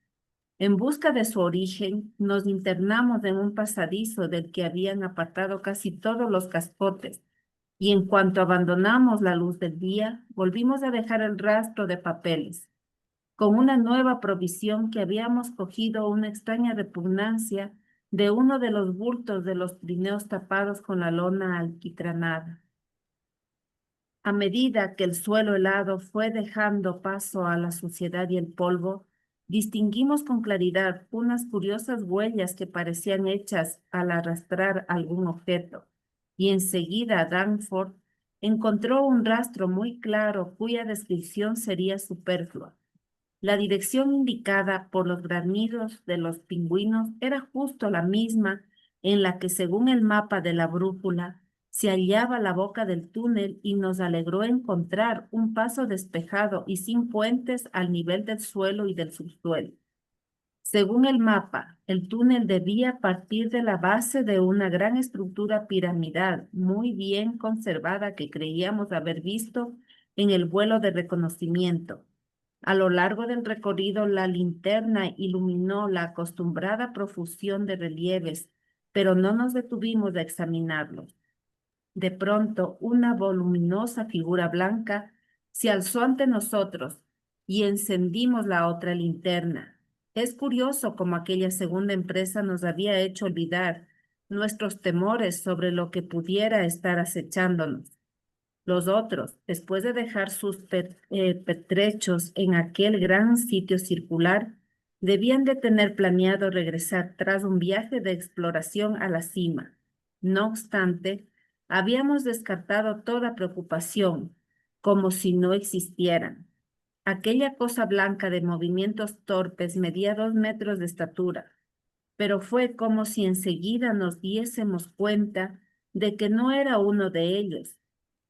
En busca de su origen, nos internamos en un pasadizo del que habían apartado casi todos los cascotes, y en cuanto abandonamos la luz del día, volvimos a dejar el rastro de papeles. Con una nueva provisión que habíamos cogido una extraña repugnancia de uno de los bultos de los trineos tapados con la lona alquitranada. A medida que el suelo helado fue dejando paso a la suciedad y el polvo, distinguimos con claridad unas curiosas huellas que parecían hechas al arrastrar algún objeto, y enseguida Danforth encontró un rastro muy claro cuya descripción sería superflua. La dirección indicada por los granidos de los pingüinos era justo la misma en la que, según el mapa de la brújula, se hallaba la boca del túnel y nos alegró encontrar un paso despejado y sin puentes al nivel del suelo y del subsuelo. Según el mapa, el túnel debía partir de la base de una gran estructura piramidal muy bien conservada que creíamos haber visto en el vuelo de reconocimiento. A lo largo del recorrido, la linterna iluminó la acostumbrada profusión de relieves, pero no nos detuvimos a examinarlos. De pronto, una voluminosa figura blanca se alzó ante nosotros y encendimos la otra linterna. Es curioso cómo aquella segunda empresa nos había hecho olvidar nuestros temores sobre lo que pudiera estar acechándonos. Los otros, después de dejar sus pertrechos en aquel gran sitio circular, debían de tener planeado regresar tras un viaje de exploración a la cima. No obstante, habíamos descartado toda preocupación, como si no existieran. Aquella cosa blanca de movimientos torpes medía 2 metros de estatura, pero fue como si enseguida nos diésemos cuenta de que no era uno de ellos.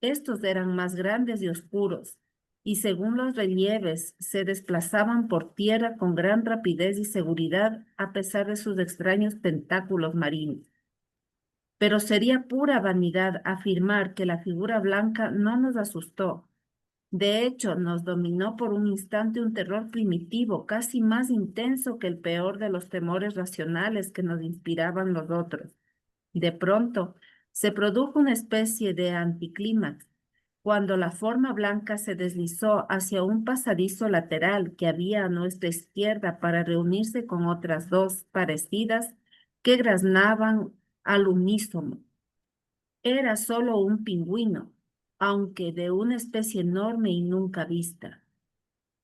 Estos eran más grandes y oscuros, y según los relieves se desplazaban por tierra con gran rapidez y seguridad a pesar de sus extraños tentáculos marinos. Pero sería pura vanidad afirmar que la figura blanca no nos asustó. De hecho, nos dominó por un instante un terror primitivo, casi más intenso que el peor de los temores racionales que nos inspiraban los otros. De pronto, se produjo una especie de anticlímax, cuando la forma blanca se deslizó hacia un pasadizo lateral que había a nuestra izquierda para reunirse con otras dos parecidas que graznaban al unísono. Era solo un pingüino, aunque de una especie enorme y nunca vista,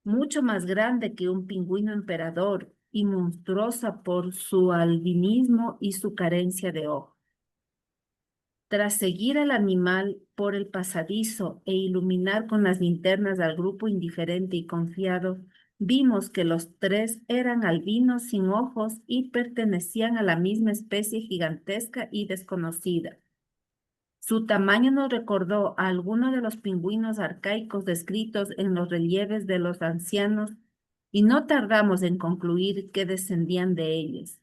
mucho más grande que un pingüino emperador y monstruosa por su albinismo y su carencia de ojos. Tras seguir al animal por el pasadizo e iluminar con las linternas al grupo indiferente y confiado, vimos que los tres eran albinos sin ojos y pertenecían a la misma especie gigantesca y desconocida. Su tamaño nos recordó a alguno de los pingüinos arcaicos descritos en los relieves de los ancianos y no tardamos en concluir que descendían de ellos.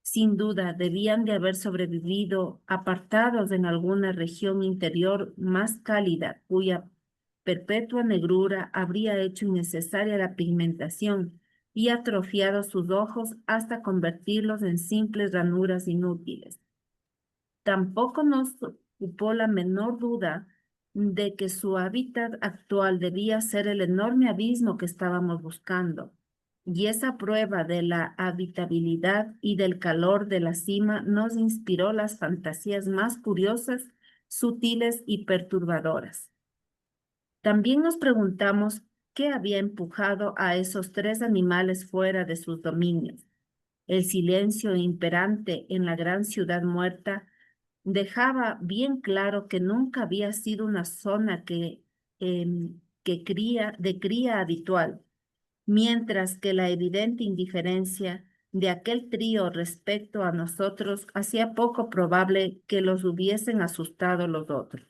Sin duda, debían de haber sobrevivido apartados en alguna región interior más cálida, cuya perpetua negrura habría hecho innecesaria la pigmentación y atrofiado sus ojos hasta convertirlos en simples ranuras inútiles. Tampoco nos ocupó la menor duda de que su hábitat actual debía ser el enorme abismo que estábamos buscando. Y esa prueba de la habitabilidad y del calor de la cima nos inspiró las fantasías más curiosas sutiles y perturbadoras. También nos preguntamos qué había empujado a esos tres animales fuera de sus dominios. El silencio imperante en la gran ciudad muerta dejaba bien claro que nunca había sido una zona de cría habitual, mientras que la evidente indiferencia de aquel trío respecto a nosotros hacía poco probable que los hubiesen asustado los otros.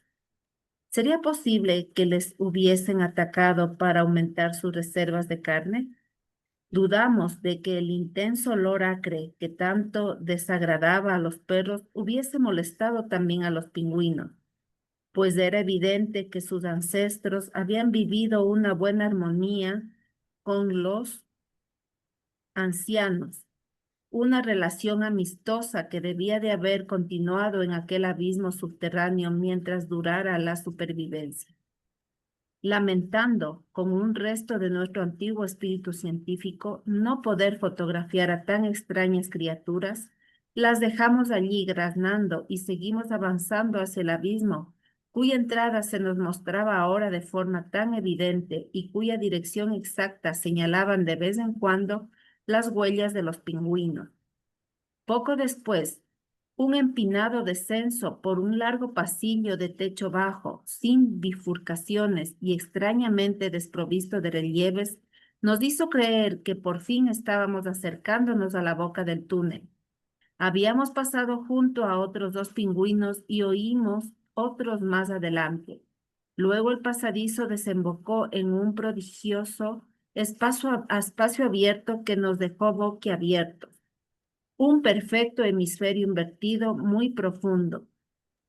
¿Sería posible que les hubiesen atacado para aumentar sus reservas de carne? Dudamos de que el intenso olor acre que tanto desagradaba a los perros hubiese molestado también a los pingüinos, pues era evidente que sus ancestros habían vivido una buena armonía con los ancianos, una relación amistosa que debía de haber continuado en aquel abismo subterráneo mientras durara la supervivencia. Lamentando, como un resto de nuestro antiguo espíritu científico, no poder fotografiar a tan extrañas criaturas, las dejamos allí graznando y seguimos avanzando hacia el abismo, cuya entrada se nos mostraba ahora de forma tan evidente y cuya dirección exacta señalaban de vez en cuando las huellas de los pingüinos. Poco después, un empinado descenso por un largo pasillo de techo bajo, sin bifurcaciones y extrañamente desprovisto de relieves, nos hizo creer que por fin estábamos acercándonos a la boca del túnel. Habíamos pasado junto a otros dos pingüinos y oímos otros más adelante. Luego el pasadizo desembocó en un prodigioso espacio abierto que nos dejó boquiabiertos. Un perfecto hemisferio invertido muy profundo,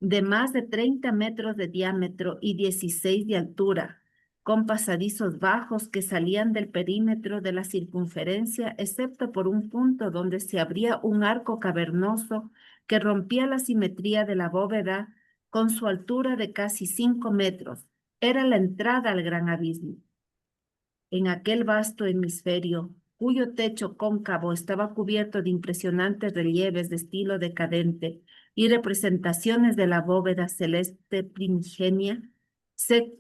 de más de 30 metros de diámetro y 16 de altura, con pasadizos bajos que salían del perímetro de la circunferencia, excepto por un punto donde se abría un arco cavernoso que rompía la simetría de la bóveda con su altura de casi 5 metros. Era la entrada al gran abismo. En aquel vasto hemisferio, cuyo techo cóncavo estaba cubierto de impresionantes relieves de estilo decadente y representaciones de la bóveda celeste primigenia, se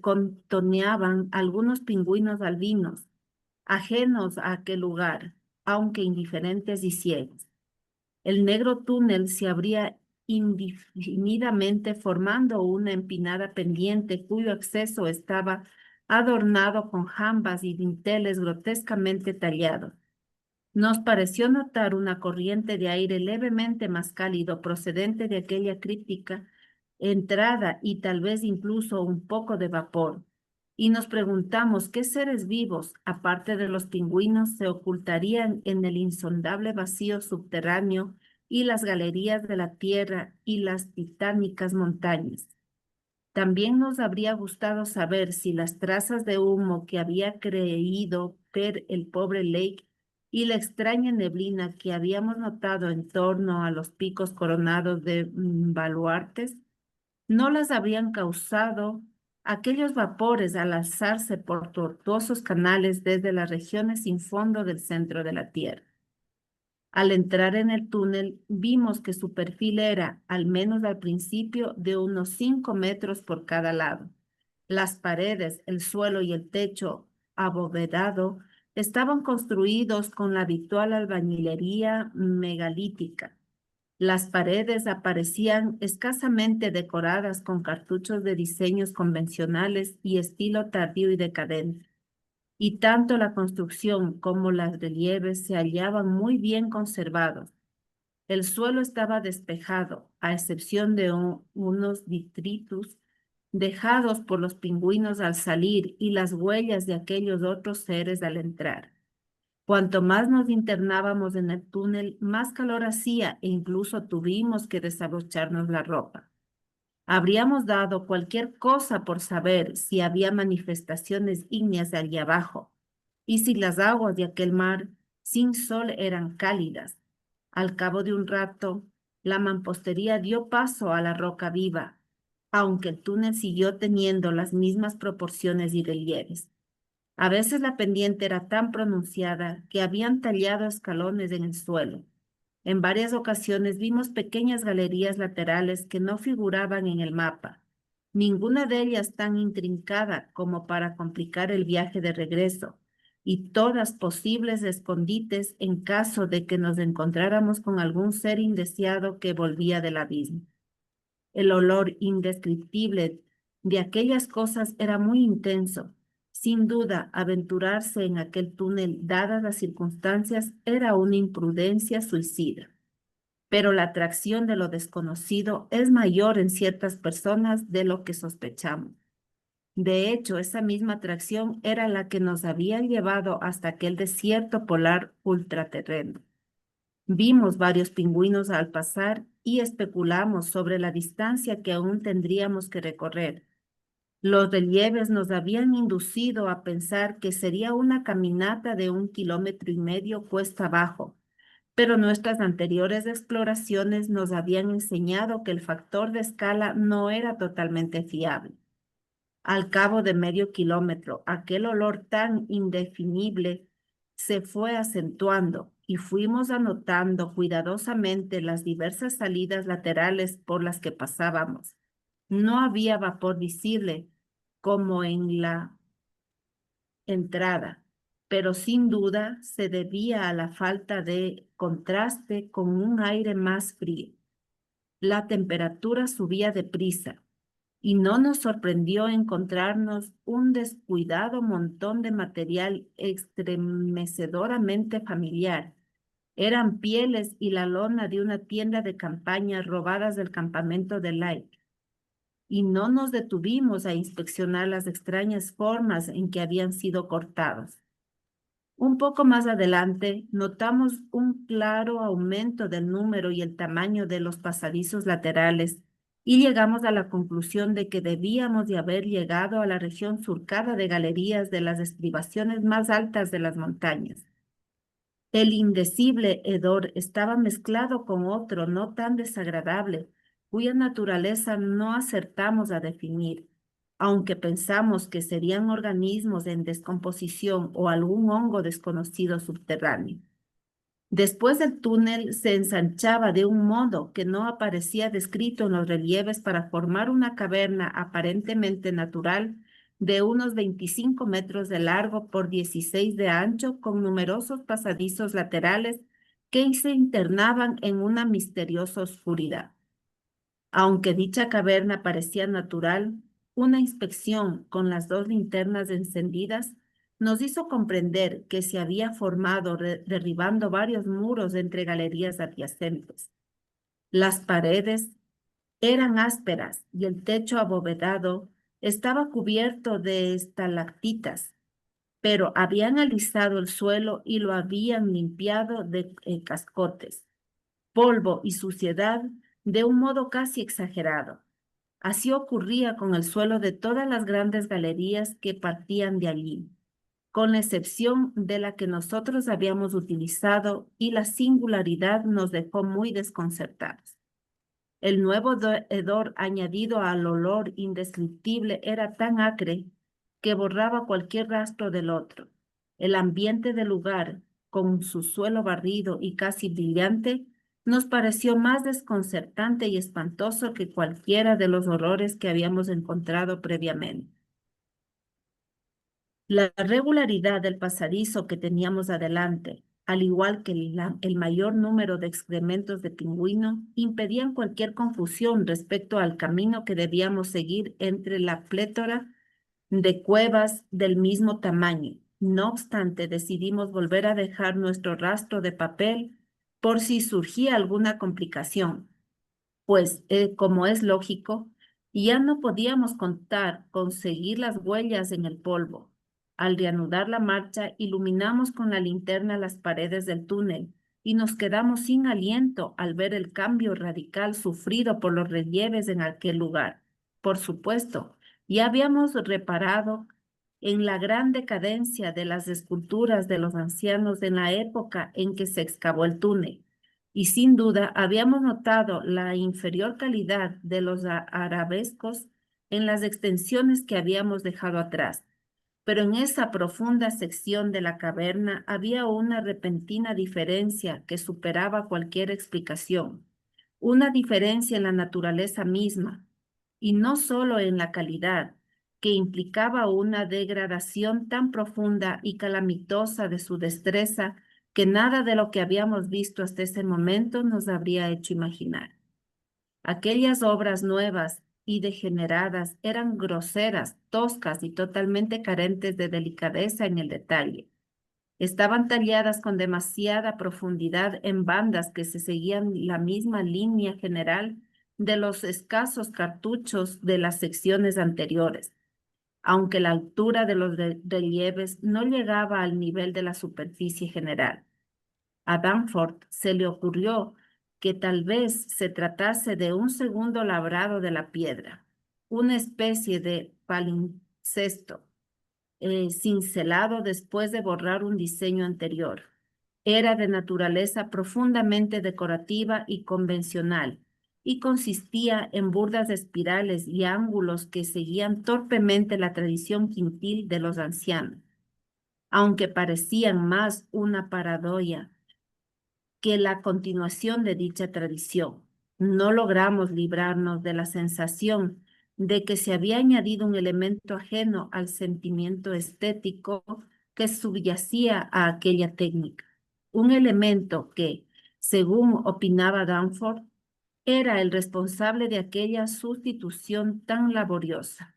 contoneaban algunos pingüinos albinos, ajenos a aquel lugar, aunque indiferentes y ciegos. El negro túnel se abría indefinidamente formando una empinada pendiente cuyo acceso estaba adornado con jambas y dinteles grotescamente tallados. Nos pareció notar una corriente de aire levemente más cálido procedente de aquella críptica entrada y tal vez incluso un poco de vapor. Y nos preguntamos qué seres vivos, aparte de los pingüinos, se ocultarían en el insondable vacío subterráneo y las galerías de la tierra y las titánicas montañas. También nos habría gustado saber si las trazas de humo que había creído ver el pobre Lake y la extraña neblina que habíamos notado en torno a los picos coronados de baluartes no las habrían causado aquellos vapores al alzarse por tortuosos canales desde las regiones sin fondo del centro de la Tierra. Al entrar en el túnel, vimos que su perfil era, al menos al principio, de unos 5 metros por cada lado. Las paredes, el suelo y el techo abovedado estaban construidos con la habitual albañilería megalítica. Las paredes aparecían escasamente decoradas con cartuchos de diseños convencionales y estilo tardío y decadente, y tanto la construcción como los relieves se hallaban muy bien conservados. El suelo estaba despejado, a excepción de unos detritus dejados por los pingüinos al salir y las huellas de aquellos otros seres al entrar. Cuanto más nos internábamos en el túnel, más calor hacía e incluso tuvimos que desabrocharnos la ropa. Habríamos dado cualquier cosa por saber si había manifestaciones ígneas de allí abajo y si las aguas de aquel mar sin sol eran cálidas. Al cabo de un rato, la mampostería dio paso a la roca viva, aunque el túnel siguió teniendo las mismas proporciones y relieves. A veces la pendiente era tan pronunciada que habían tallado escalones en el suelo. En varias ocasiones vimos pequeñas galerías laterales que no figuraban en el mapa, ninguna de ellas tan intrincada como para complicar el viaje de regreso, y todas posibles escondites en caso de que nos encontráramos con algún ser indeseado que volvía del abismo. El olor indescriptible de aquellas cosas era muy intenso. Sin duda, aventurarse en aquel túnel, dadas las circunstancias, era una imprudencia suicida. Pero la atracción de lo desconocido es mayor en ciertas personas de lo que sospechamos. De hecho, esa misma atracción era la que nos había llevado hasta aquel desierto polar ultraterreno. Vimos varios pingüinos al pasar y especulamos sobre la distancia que aún tendríamos que recorrer. Los relieves nos habían inducido a pensar que sería una caminata de 1,5 kilómetros cuesta abajo, pero nuestras anteriores exploraciones nos habían enseñado que el factor de escala no era totalmente fiable. Al cabo de medio kilómetro, aquel olor tan indefinible se fue acentuando y fuimos anotando cuidadosamente las diversas salidas laterales por las que pasábamos. No había vapor visible como en la entrada, pero sin duda se debía a la falta de contraste con un aire más frío. La temperatura subía deprisa y no nos sorprendió encontrarnos un descuidado montón de material estremecedoramente familiar. Eran pieles y la lona de una tienda de campaña robadas del campamento de Light. Y no nos detuvimos a inspeccionar las extrañas formas en que habían sido cortados. Un poco más adelante, notamos un claro aumento del número y el tamaño de los pasadizos laterales y llegamos a la conclusión de que debíamos de haber llegado a la región surcada de galerías de las estribaciones más altas de las montañas. El indecible hedor estaba mezclado con otro no tan desagradable, cuya naturaleza no acertamos a definir, aunque pensamos que serían organismos en descomposición o algún hongo desconocido subterráneo. Después el túnel se ensanchaba de un modo que no aparecía descrito en los relieves para formar una caverna aparentemente natural de unos 25 metros de largo por 16 de ancho, con numerosos pasadizos laterales que se internaban en una misteriosa oscuridad. Aunque dicha caverna parecía natural, una inspección con las 2 linternas encendidas nos hizo comprender que se había formado derribando varios muros entre galerías adyacentes. Las paredes eran ásperas y el techo abovedado estaba cubierto de estalactitas, pero habían alisado el suelo y lo habían limpiado de cascotes, polvo y suciedad de un modo casi exagerado. Así ocurría con el suelo de todas las grandes galerías que partían de allí, con la excepción de la que nosotros habíamos utilizado, y la singularidad nos dejó muy desconcertados. El nuevo hedor añadido al olor indescriptible era tan acre que borraba cualquier rastro del otro. El ambiente del lugar, con su suelo barrido y casi brillante, nos pareció más desconcertante y espantoso que cualquiera de los horrores que habíamos encontrado previamente. La regularidad del pasadizo que teníamos adelante, al igual que el mayor número de excrementos de pingüino, impedían cualquier confusión respecto al camino que debíamos seguir entre la plétora de cuevas del mismo tamaño. No obstante, decidimos volver a dejar nuestro rastro de papel por si surgía alguna complicación, pues, como es lógico, ya no podíamos contar con seguir las huellas en el polvo. Al reanudar la marcha, iluminamos con la linterna las paredes del túnel y nos quedamos sin aliento al ver el cambio radical sufrido por los relieves en aquel lugar. Por supuesto, ya habíamos reparado en la gran decadencia de las esculturas de los ancianos en la época en que se excavó el túnel, y sin duda habíamos notado la inferior calidad de los arabescos en las extensiones que habíamos dejado atrás. pero en esa profunda sección de la caverna había una repentina diferencia que superaba cualquier explicación, una diferencia en la naturaleza misma, y no solo en la calidad, que implicaba una degradación tan profunda y calamitosa de su destreza que nada de lo que habíamos visto hasta ese momento nos habría hecho imaginar. Aquellas obras nuevas y degeneradas eran groseras, toscas y totalmente carentes de delicadeza en el detalle. Estaban talladas con demasiada profundidad en bandas que se seguían la misma línea general de los escasos cartuchos de las secciones anteriores, aunque la altura de los relieves no llegaba al nivel de la superficie general. A Danforth se le ocurrió que tal vez se tratase de un segundo labrado de la piedra, una especie de palimpsesto cincelado después de borrar un diseño anterior. Era de naturaleza profundamente decorativa y convencional, y consistía en burdas espirales y ángulos que seguían torpemente la tradición quintil de los ancianos, aunque parecían más una paradoja que la continuación de dicha tradición. No logramos librarnos de la sensación de que se había añadido un elemento ajeno al sentimiento estético que subyacía a aquella técnica, un elemento que, según opinaba Danforth, era el responsable de aquella sustitución tan laboriosa.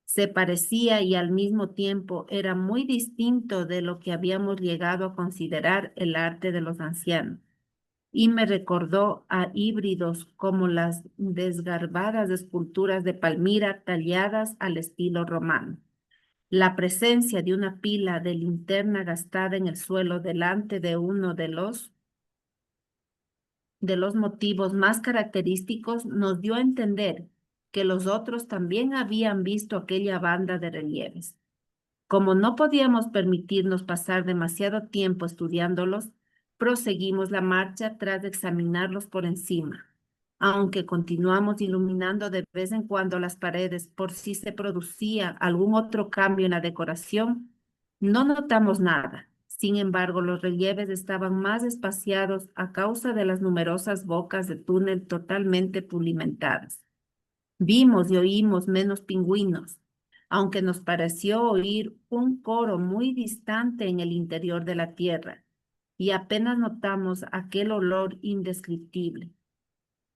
Se parecía y al mismo tiempo era muy distinto de lo que habíamos llegado a considerar el arte de los ancianos y me recordó a híbridos como las desgarbadas esculturas de Palmira talladas al estilo romano. La presencia de una pila de linterna gastada en el suelo delante de uno de los motivos más característicos nos dio a entender que los otros también habían visto aquella banda de relieves. Como no podíamos permitirnos pasar demasiado tiempo estudiándolos, proseguimos la marcha tras de examinarlos por encima. Aunque continuamos iluminando de vez en cuando las paredes por si se producía algún otro cambio en la decoración, no notamos nada. Sin embargo, los relieves estaban más espaciados a causa de las numerosas bocas de túnel totalmente pulimentadas. Vimos y oímos menos pingüinos, aunque nos pareció oír un coro muy distante en el interior de la tierra, y apenas notamos aquel olor indescriptible.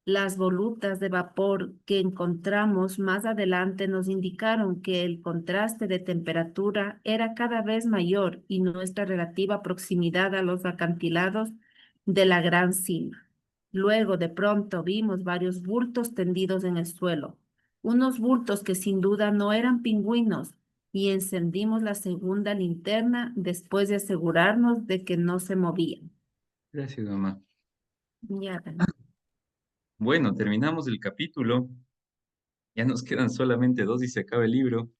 Las volutas de vapor que encontramos más adelante nos indicaron que el contraste de temperatura era cada vez mayor y nuestra relativa proximidad a los acantilados de la gran cima. Luego, de pronto, vimos varios bultos tendidos en el suelo, unos bultos que sin duda no eran pingüinos, y encendimos la segunda linterna después de asegurarnos de que no se movían. Gracias, mamá. Ya, Dani. Bueno, terminamos el capítulo. Ya nos quedan solamente dos y se acaba el libro.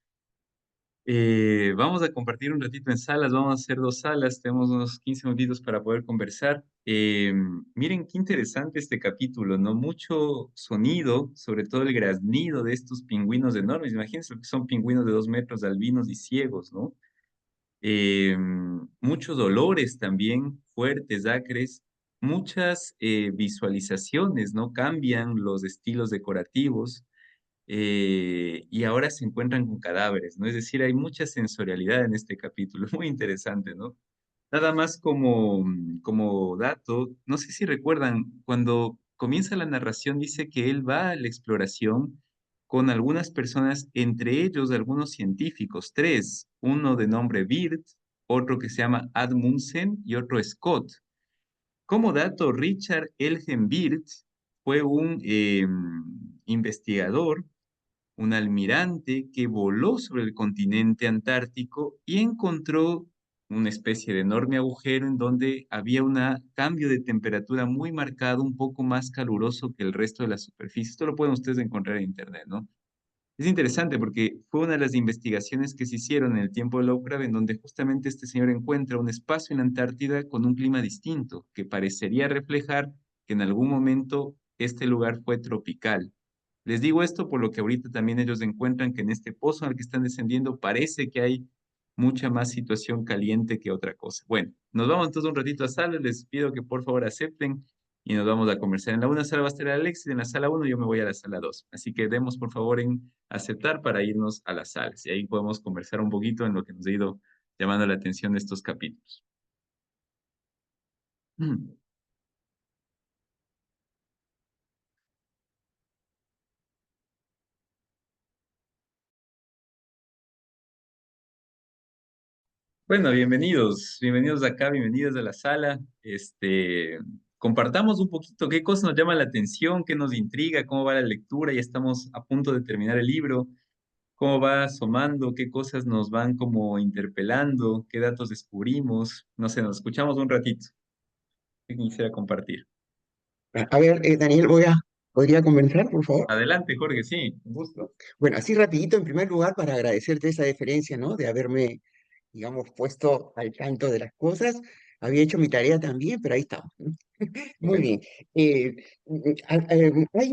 Vamos a compartir un ratito en salas, vamos a hacer dos salas, tenemos unos 15 minutitos para poder conversar. Miren qué interesante este capítulo, ¿no? Mucho sonido, sobre todo el graznido de estos pingüinos enormes. Imagínense lo que son pingüinos de 2 metros, albinos y ciegos, ¿no? Muchos olores también fuertes, acres, muchas visualizaciones, ¿no? Cambian los estilos decorativos y ahora se encuentran con cadáveres, ¿no? Es decir, hay mucha sensorialidad en este capítulo, muy interesante, ¿no? Nada más como dato, no sé si recuerdan, cuando comienza la narración dice que él va a la exploración con algunas personas, entre ellos algunos científicos, tres, uno de nombre Bird, otro que se llama Admundsen y otro Scott. Como dato, Richard Elgen Bird fue un investigador, un almirante que voló sobre el continente antártico y encontró una especie de enorme agujero en donde había un cambio de temperatura muy marcado, un poco más caluroso que el resto de la superficie. Esto lo pueden ustedes encontrar en internet, ¿no? Es interesante porque fue una de las investigaciones que se hicieron en el tiempo de Lovecraft en donde justamente este señor encuentra un espacio en la Antártida con un clima distinto, que parecería reflejar que en algún momento este lugar fue tropical. Les digo esto por lo que ahorita también ellos encuentran que en este pozo al que están descendiendo parece que hay mucha más situación caliente que otra cosa. Bueno, nos vamos entonces un ratito a sala, les pido que por favor acepten y nos vamos a conversar. En la una sala va a estar Alexis, en la sala uno yo me voy a la sala 2. Así que demos por favor en aceptar para irnos a las salas y ahí podemos conversar un poquito en lo que nos ha ido llamando la atención de estos capítulos. Mm. Bueno, bienvenidos, bienvenidos acá, bienvenidos a la sala. Compartamos un poquito qué cosa nos llama la atención, qué nos intriga, cómo va la lectura. Ya estamos a punto de terminar el libro, cómo va asomando, qué cosas nos van como interpelando, qué datos descubrimos. No sé, nos escuchamos un ratito. ¿Qué quisiera compartir? A ver, Daniel, ¿podría comenzar, por favor? Adelante, Jorge, sí, un gusto. Bueno, así rapidito, en primer lugar, para agradecerte esa deferencia, ¿no? De haberme, digamos, puesto al tanto de las cosas. Había hecho mi tarea también, pero ahí estamos, ¿no? Muy Correcto. bien. Hay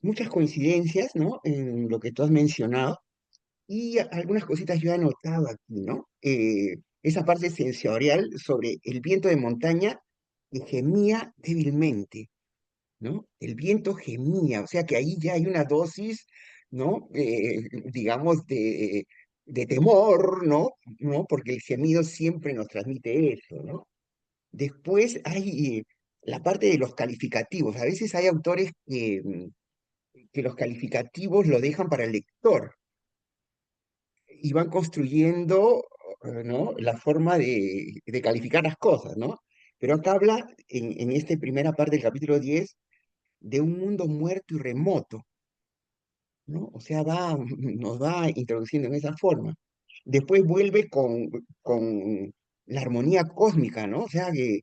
muchas coincidencias, ¿no? En lo que tú has mencionado y algunas cositas yo he anotado aquí, ¿no? Esa parte sensorial sobre el viento de montaña que gemía débilmente, ¿no? El viento gemía, o sea que ahí ya hay una dosis, ¿no? Digamos, de temor, ¿no? ¿No? Porque el gemido siempre nos transmite eso, ¿no? Después hay la parte de los calificativos. A veces hay autores que los calificativos lo dejan para el lector y van construyendo, ¿no? La forma de calificar las cosas, ¿no? Pero acá habla, en esta primera parte del capítulo 10 de un mundo muerto y remoto, ¿no? O sea, nos va introduciendo en esa forma. Después vuelve con la armonía cósmica, ¿no? O sea, que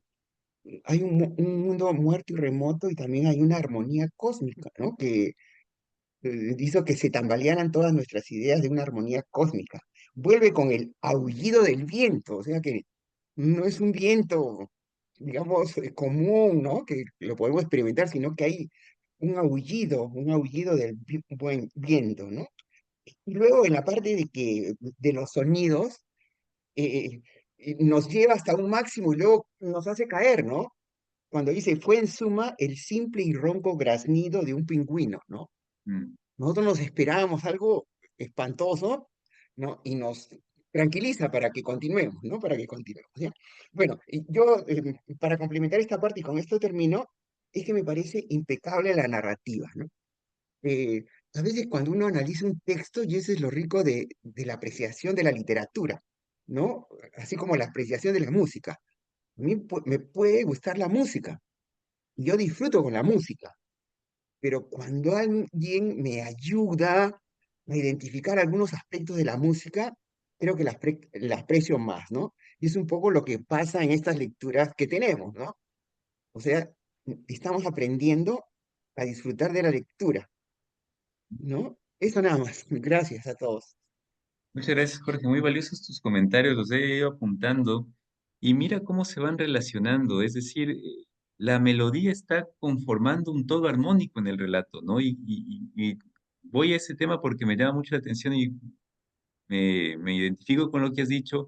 hay un mundo muerto y remoto y también hay una armonía cósmica, ¿no? Que hizo que se tambalearan todas nuestras ideas de una armonía cósmica. Vuelve con el aullido del viento, o sea que no es un viento, digamos, común, ¿no? Que lo podemos experimentar, sino que hay un aullido del buen viento, ¿no? Y luego en la parte de los sonidos, eh, nos lleva hasta un máximo y luego nos hace caer, ¿no? Cuando dice, fue en suma el simple y ronco graznido de un pingüino, ¿no? Mm. Nosotros nos esperábamos algo espantoso, ¿no? Y nos tranquiliza para que continuemos, ¿no? Para que continuemos, ¿ya? Bueno, y yo, para complementar esta parte, y con esto termino, es que me parece impecable la narrativa, ¿no? Eh, a veces cuando uno analiza un texto, y eso es lo rico de la apreciación de la literatura, ¿no? Así como la apreciación de la música. A mí me puede gustar la música, y yo disfruto con la música, pero cuando alguien me ayuda a identificar algunos aspectos de la música, creo que la aprecio más, ¿no? Y es un poco lo que pasa en estas lecturas que tenemos, ¿no? O sea, estamos aprendiendo a disfrutar de la lectura, ¿no? Eso nada más. Gracias a todos. Muchas gracias, Jorge. Muy valiosos tus comentarios, los he ido apuntando. Y mira cómo se van relacionando. Es decir, la melodía está conformando un todo armónico en el relato, ¿no? Y voy a ese tema porque me llama mucho la atención y me identifico con lo que has dicho,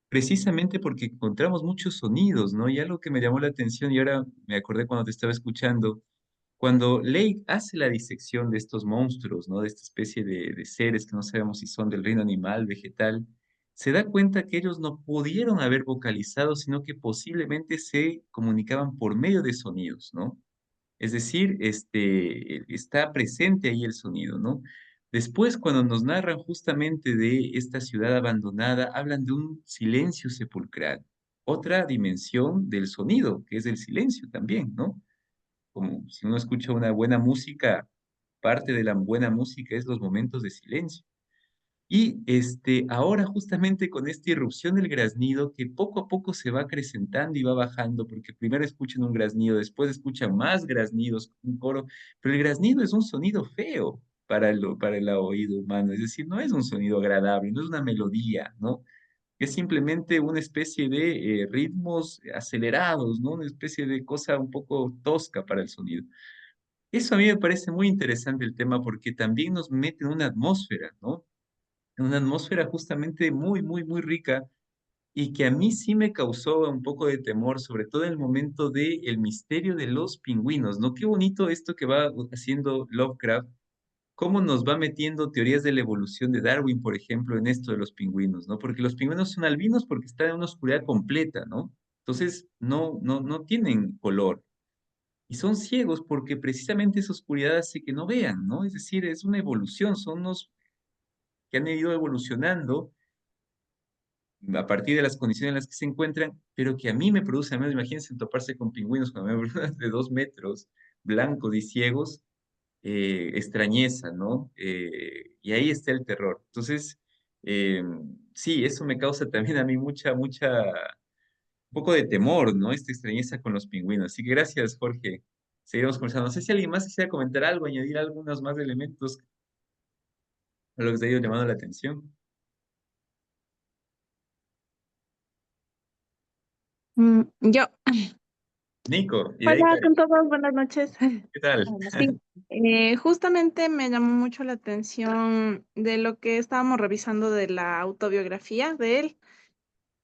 precisamente porque encontramos muchos sonidos, ¿no? Y algo que me llamó la atención y ahora me acordé cuando te estaba escuchando cuando Lake hace la disección de estos monstruos, ¿no? De esta especie de seres que no sabemos si son del reino animal, vegetal, se da cuenta que ellos no pudieron haber vocalizado, sino que posiblemente se comunicaban por medio de sonidos, ¿no? Es decir, está presente ahí el sonido, ¿no? Después, cuando nos narran justamente de esta ciudad abandonada, hablan de un silencio sepulcral, otra dimensión del sonido, que es el silencio también, ¿no? Como si uno escucha una buena música, parte de la buena música es los momentos de silencio. Y ahora justamente con esta irrupción del graznido que poco a poco se va acrecentando y va bajando, porque primero escuchan un graznido, después escuchan más graznidos, un coro, pero el graznido es un sonido feo para el oído humano, es decir, no es un sonido agradable, no es una melodía, ¿no? Es simplemente una especie de ritmos acelerados, ¿no? Una especie de cosa un poco tosca para el sonido. Eso a mí me parece muy interesante el tema porque también nos mete en una atmósfera, ¿no? una atmósfera justamente muy, muy, muy rica y que a mí sí me causó un poco de temor, sobre todo en el momento de el misterio de los pingüinos, ¿no? Qué bonito esto que va haciendo Lovecraft, cómo nos va metiendo teorías de la evolución de Darwin, por ejemplo, en esto de los pingüinos, ¿no? Porque los pingüinos son albinos porque están en una oscuridad completa, ¿no? Entonces, no tienen color. Y son ciegos porque precisamente esa oscuridad hace que no vean, ¿no? Es decir, es una evolución, son unos que han ido evolucionando a partir de las condiciones en las que se encuentran, pero que a mí me produce, al menos imagínense toparse con pingüinos cuando me de 2 metros, blancos y ciegos, extrañeza, ¿no? Y ahí está el terror. Entonces, eh, sí, eso me causa también a mí un poco de temor, ¿no? Esta extrañeza con los pingüinos. Así que gracias, Jorge. Seguiremos conversando. No sé si alguien más quisiera comentar algo, añadir algunos más elementos a lo que se ha ido llamando la atención. Yo, Nico, y de ahí, hola Karen, con todos, buenas noches. ¿qué tal? Bueno, sí, justamente me llamó mucho la atención de lo que estábamos revisando de la autobiografía de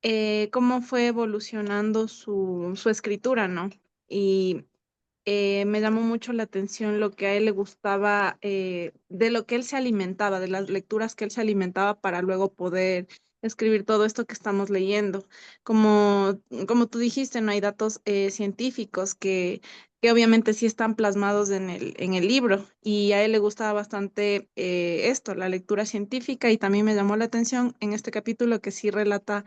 él, cómo fue evolucionando su escritura, ¿no? Y me llamó mucho la atención lo que a él le gustaba, de lo que él se alimentaba, de las lecturas que él se alimentaba para luego poder escribir todo esto que estamos leyendo. Como tú dijiste, no hay datos científicos que obviamente sí están plasmados en el libro y a él le gustaba bastante esto, la lectura científica y también me llamó la atención en este capítulo que sí relata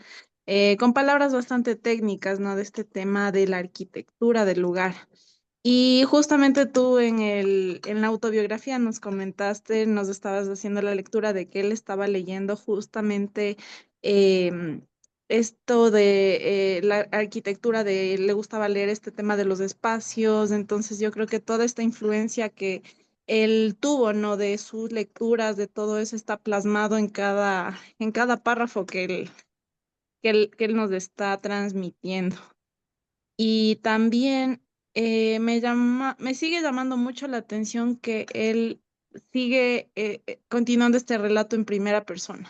con palabras bastante técnicas, ¿no? De este tema de la arquitectura del lugar. Y justamente tú en la autobiografía nos comentaste, nos estabas haciendo la lectura de que él estaba leyendo justamente esto de la arquitectura, de le gustaba leer este tema de los espacios, entonces yo creo que toda esta influencia que él tuvo, ¿no? De sus lecturas, de todo eso está plasmado en cada párrafo que él nos está transmitiendo. Y también me sigue llamando mucho la atención que él sigue continuando este relato en primera persona.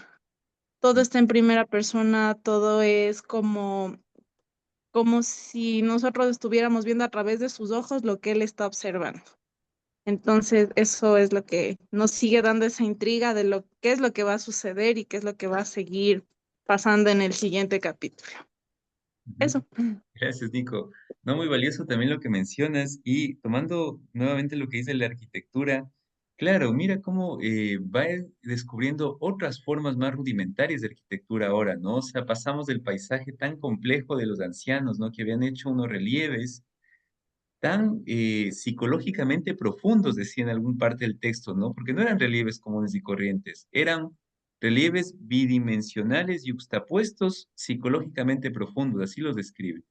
Todo está en primera persona, todo es como si nosotros estuviéramos viendo a través de sus ojos lo que él está observando. Entonces, eso es lo que nos sigue dando esa intriga de lo qué es lo que va a suceder y qué es lo que va a seguir pasando en el siguiente capítulo. Ujú. Eso. Gracias, Nico. No, muy valioso también lo que mencionas y tomando nuevamente lo que dice la arquitectura, claro, mira cómo va descubriendo otras formas más rudimentarias de arquitectura ahora, ¿no? O sea, pasamos del paisaje tan complejo de los ancianos, ¿no? Que habían hecho unos relieves tan psicológicamente profundos, decía en algún parte del texto, ¿no? Porque no eran relieves comunes y corrientes, eran relieves bidimensionales y yuxtapuestos psicológicamente profundos, así los describe.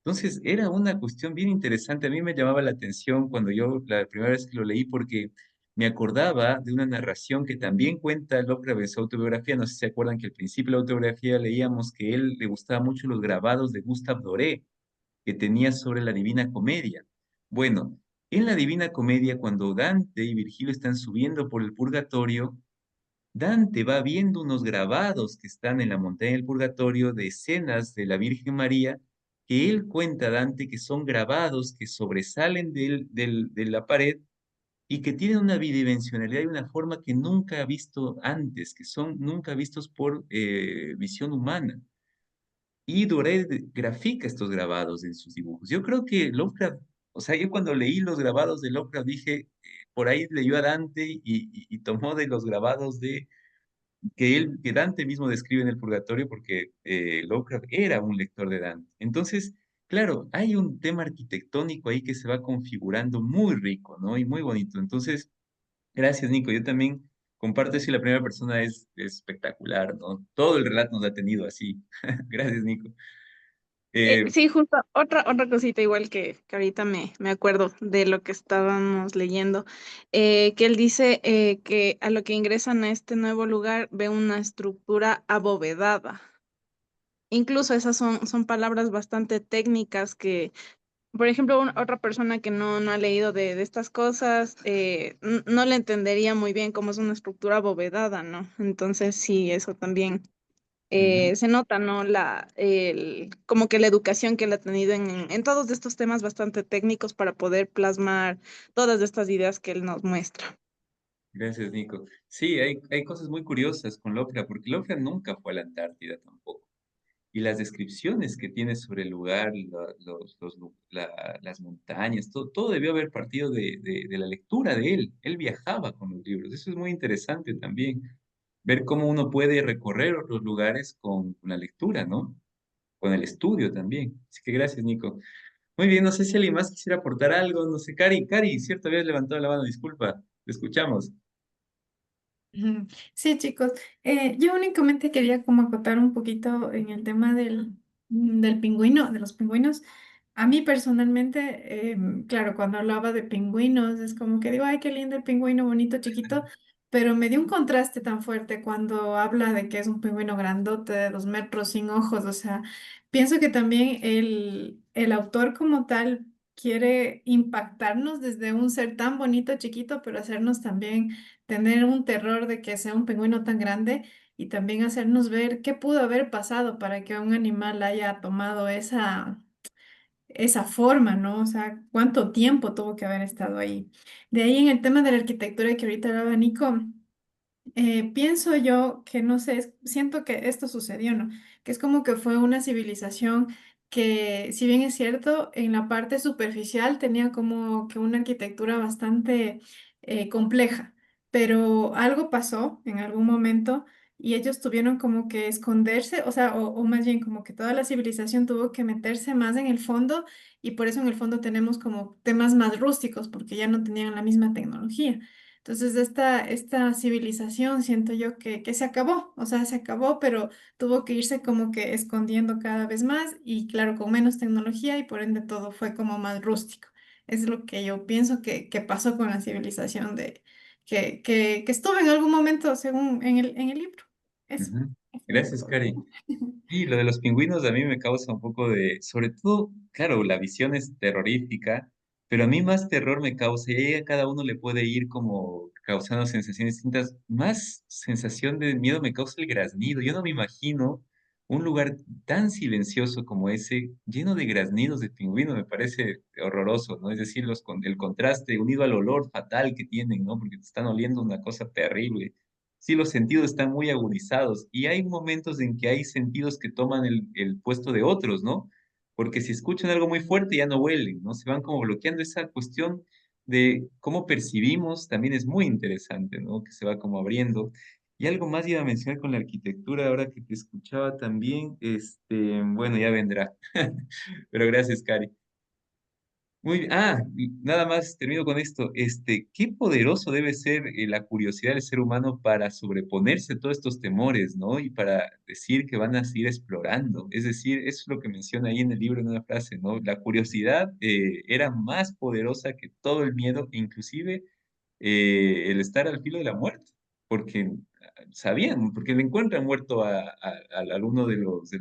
Entonces, era una cuestión bien interesante. A mí me llamaba la atención cuando yo la primera vez que lo leí porque me acordaba de una narración que también cuenta Lovecraft en su autobiografía. No sé si se acuerdan que al principio de la autobiografía leíamos que él le gustaba mucho los grabados de Gustave Doré que tenía sobre la Divina Comedia. Bueno, en la Divina Comedia, cuando Dante y Virgilio están subiendo por el purgatorio, Dante va viendo unos grabados que están en la montaña del purgatorio de escenas de la Virgen María, que él cuenta a Dante que son grabados que sobresalen de la pared y que tienen una bidimensionalidad y una forma que nunca ha visto antes, que son nunca vistos por visión humana. Y Doré grafica estos grabados en sus dibujos. Yo creo que Lovecraft, o sea, yo cuando leí los grabados de Lovecraft dije, por ahí leyó a Dante y tomó de los grabados que Dante mismo describe en el Purgatorio, porque Lovecraft era un lector de Dante. Entonces, claro, hay un tema arquitectónico ahí que se va configurando muy rico, ¿no? Y muy bonito. Entonces, gracias, Nico. Yo también comparto eso y la primera persona es espectacular, ¿no? Todo el relato nos ha tenido así. Gracias, Nico. Eh, Sí, justo, otra cosita igual que ahorita me acuerdo de lo que estábamos leyendo, que él dice que a lo que ingresan a este nuevo lugar ve una estructura abovedada. Incluso esas son palabras bastante técnicas por ejemplo, otra persona que no ha leído de estas cosas, no le entendería muy bien cómo es una estructura abovedada, ¿no? Entonces, sí, eso también Ujú. se nota, ¿no? Como que la educación que él ha tenido en todos estos temas bastante técnicos para poder plasmar todas estas ideas que él nos muestra. Gracias, Nico. Sí, hay cosas muy curiosas con Lovecraft, porque Lovecraft nunca fue a la Antártida tampoco. Y las descripciones que tiene sobre el lugar, las montañas, todo debió haber partido de la lectura de él. Él viajaba con los libros. Eso es muy interesante también, ver cómo uno puede recorrer otros lugares con la lectura, ¿no? Con el estudio también. Así que gracias, Nico. Muy bien, no sé si alguien más quisiera aportar algo. No sé, Cari, cierto, habías levantado la mano, disculpa. Te escuchamos. Ujú. Sí, chicos, yo únicamente quería como acotar un poquito en el tema del pingüino, de los pingüinos. A mí personalmente, claro, cuando hablaba de pingüinos, es como que digo, ay, qué lindo el pingüino, bonito, chiquito, pero me dio un contraste tan fuerte cuando habla de que es un pingüino grandote de 2 metros sin ojos. O sea, pienso que también el autor como tal quiere impactarnos desde un ser tan bonito, chiquito, pero hacernos también tener un terror de que sea un pingüino tan grande y también hacernos ver qué pudo haber pasado para que un animal haya tomado esa forma, ¿no? O sea, cuánto tiempo tuvo que haber estado ahí. De ahí en el tema de la arquitectura que ahorita hablaba Nico. Pienso yo que no sé, siento que esto sucedió, ¿no? Que es como que fue una civilización que, si bien es cierto, en la parte superficial tenía como que una arquitectura bastante compleja, pero algo pasó en algún momento y ellos tuvieron como que esconderse, o sea, o más bien como que toda la civilización tuvo que meterse más en el fondo y por eso en el fondo tenemos como temas más rústicos, porque ya no tenían la misma tecnología. Entonces, esta civilización siento yo que se acabó, o sea, se acabó, pero tuvo que irse como que escondiendo cada vez más y claro, con menos tecnología y por ende todo fue como más rústico. Es lo que yo pienso que pasó con la civilización que estuvo en algún momento según en el libro. Ujú. Eso es lo que Gracias, puedo decir. Cari. Sí, lo de los pingüinos a mí me causa un poco de, sobre todo, claro, la visión es terrorífica, pero a mí más terror me causa, y ahí a cada uno le puede ir como causando sensaciones distintas, más sensación de miedo me causa el graznido. Yo no me imagino un lugar tan silencioso como ese, lleno de graznidos de pingüino, me parece horroroso, ¿no? Es decir, el contraste unido al olor fatal que tienen, ¿no? Porque te están oliendo una cosa terrible. Sí, los sentidos están muy agudizados y hay momentos en que hay sentidos que toman el puesto de otros, ¿no? Porque si escuchan algo muy fuerte ya no huelen, ¿no? Se van como bloqueando esa cuestión de cómo percibimos, también es muy interesante, ¿no? Que se va como abriendo. Y algo más iba a mencionar con la arquitectura, ahora que te escuchaba también, bueno, ya vendrá. Pero gracias, Cari. Muy bien. Y nada más termino con esto. Qué poderoso debe ser la curiosidad del ser humano para sobreponerse a todos estos temores, ¿no? Y para decir que van a seguir explorando. Es decir, eso es lo que menciona ahí en el libro en una frase, ¿no? La curiosidad era más poderosa que todo el miedo, inclusive el estar al filo de la muerte, porque sabían, porque le encuentran muerto al uno de los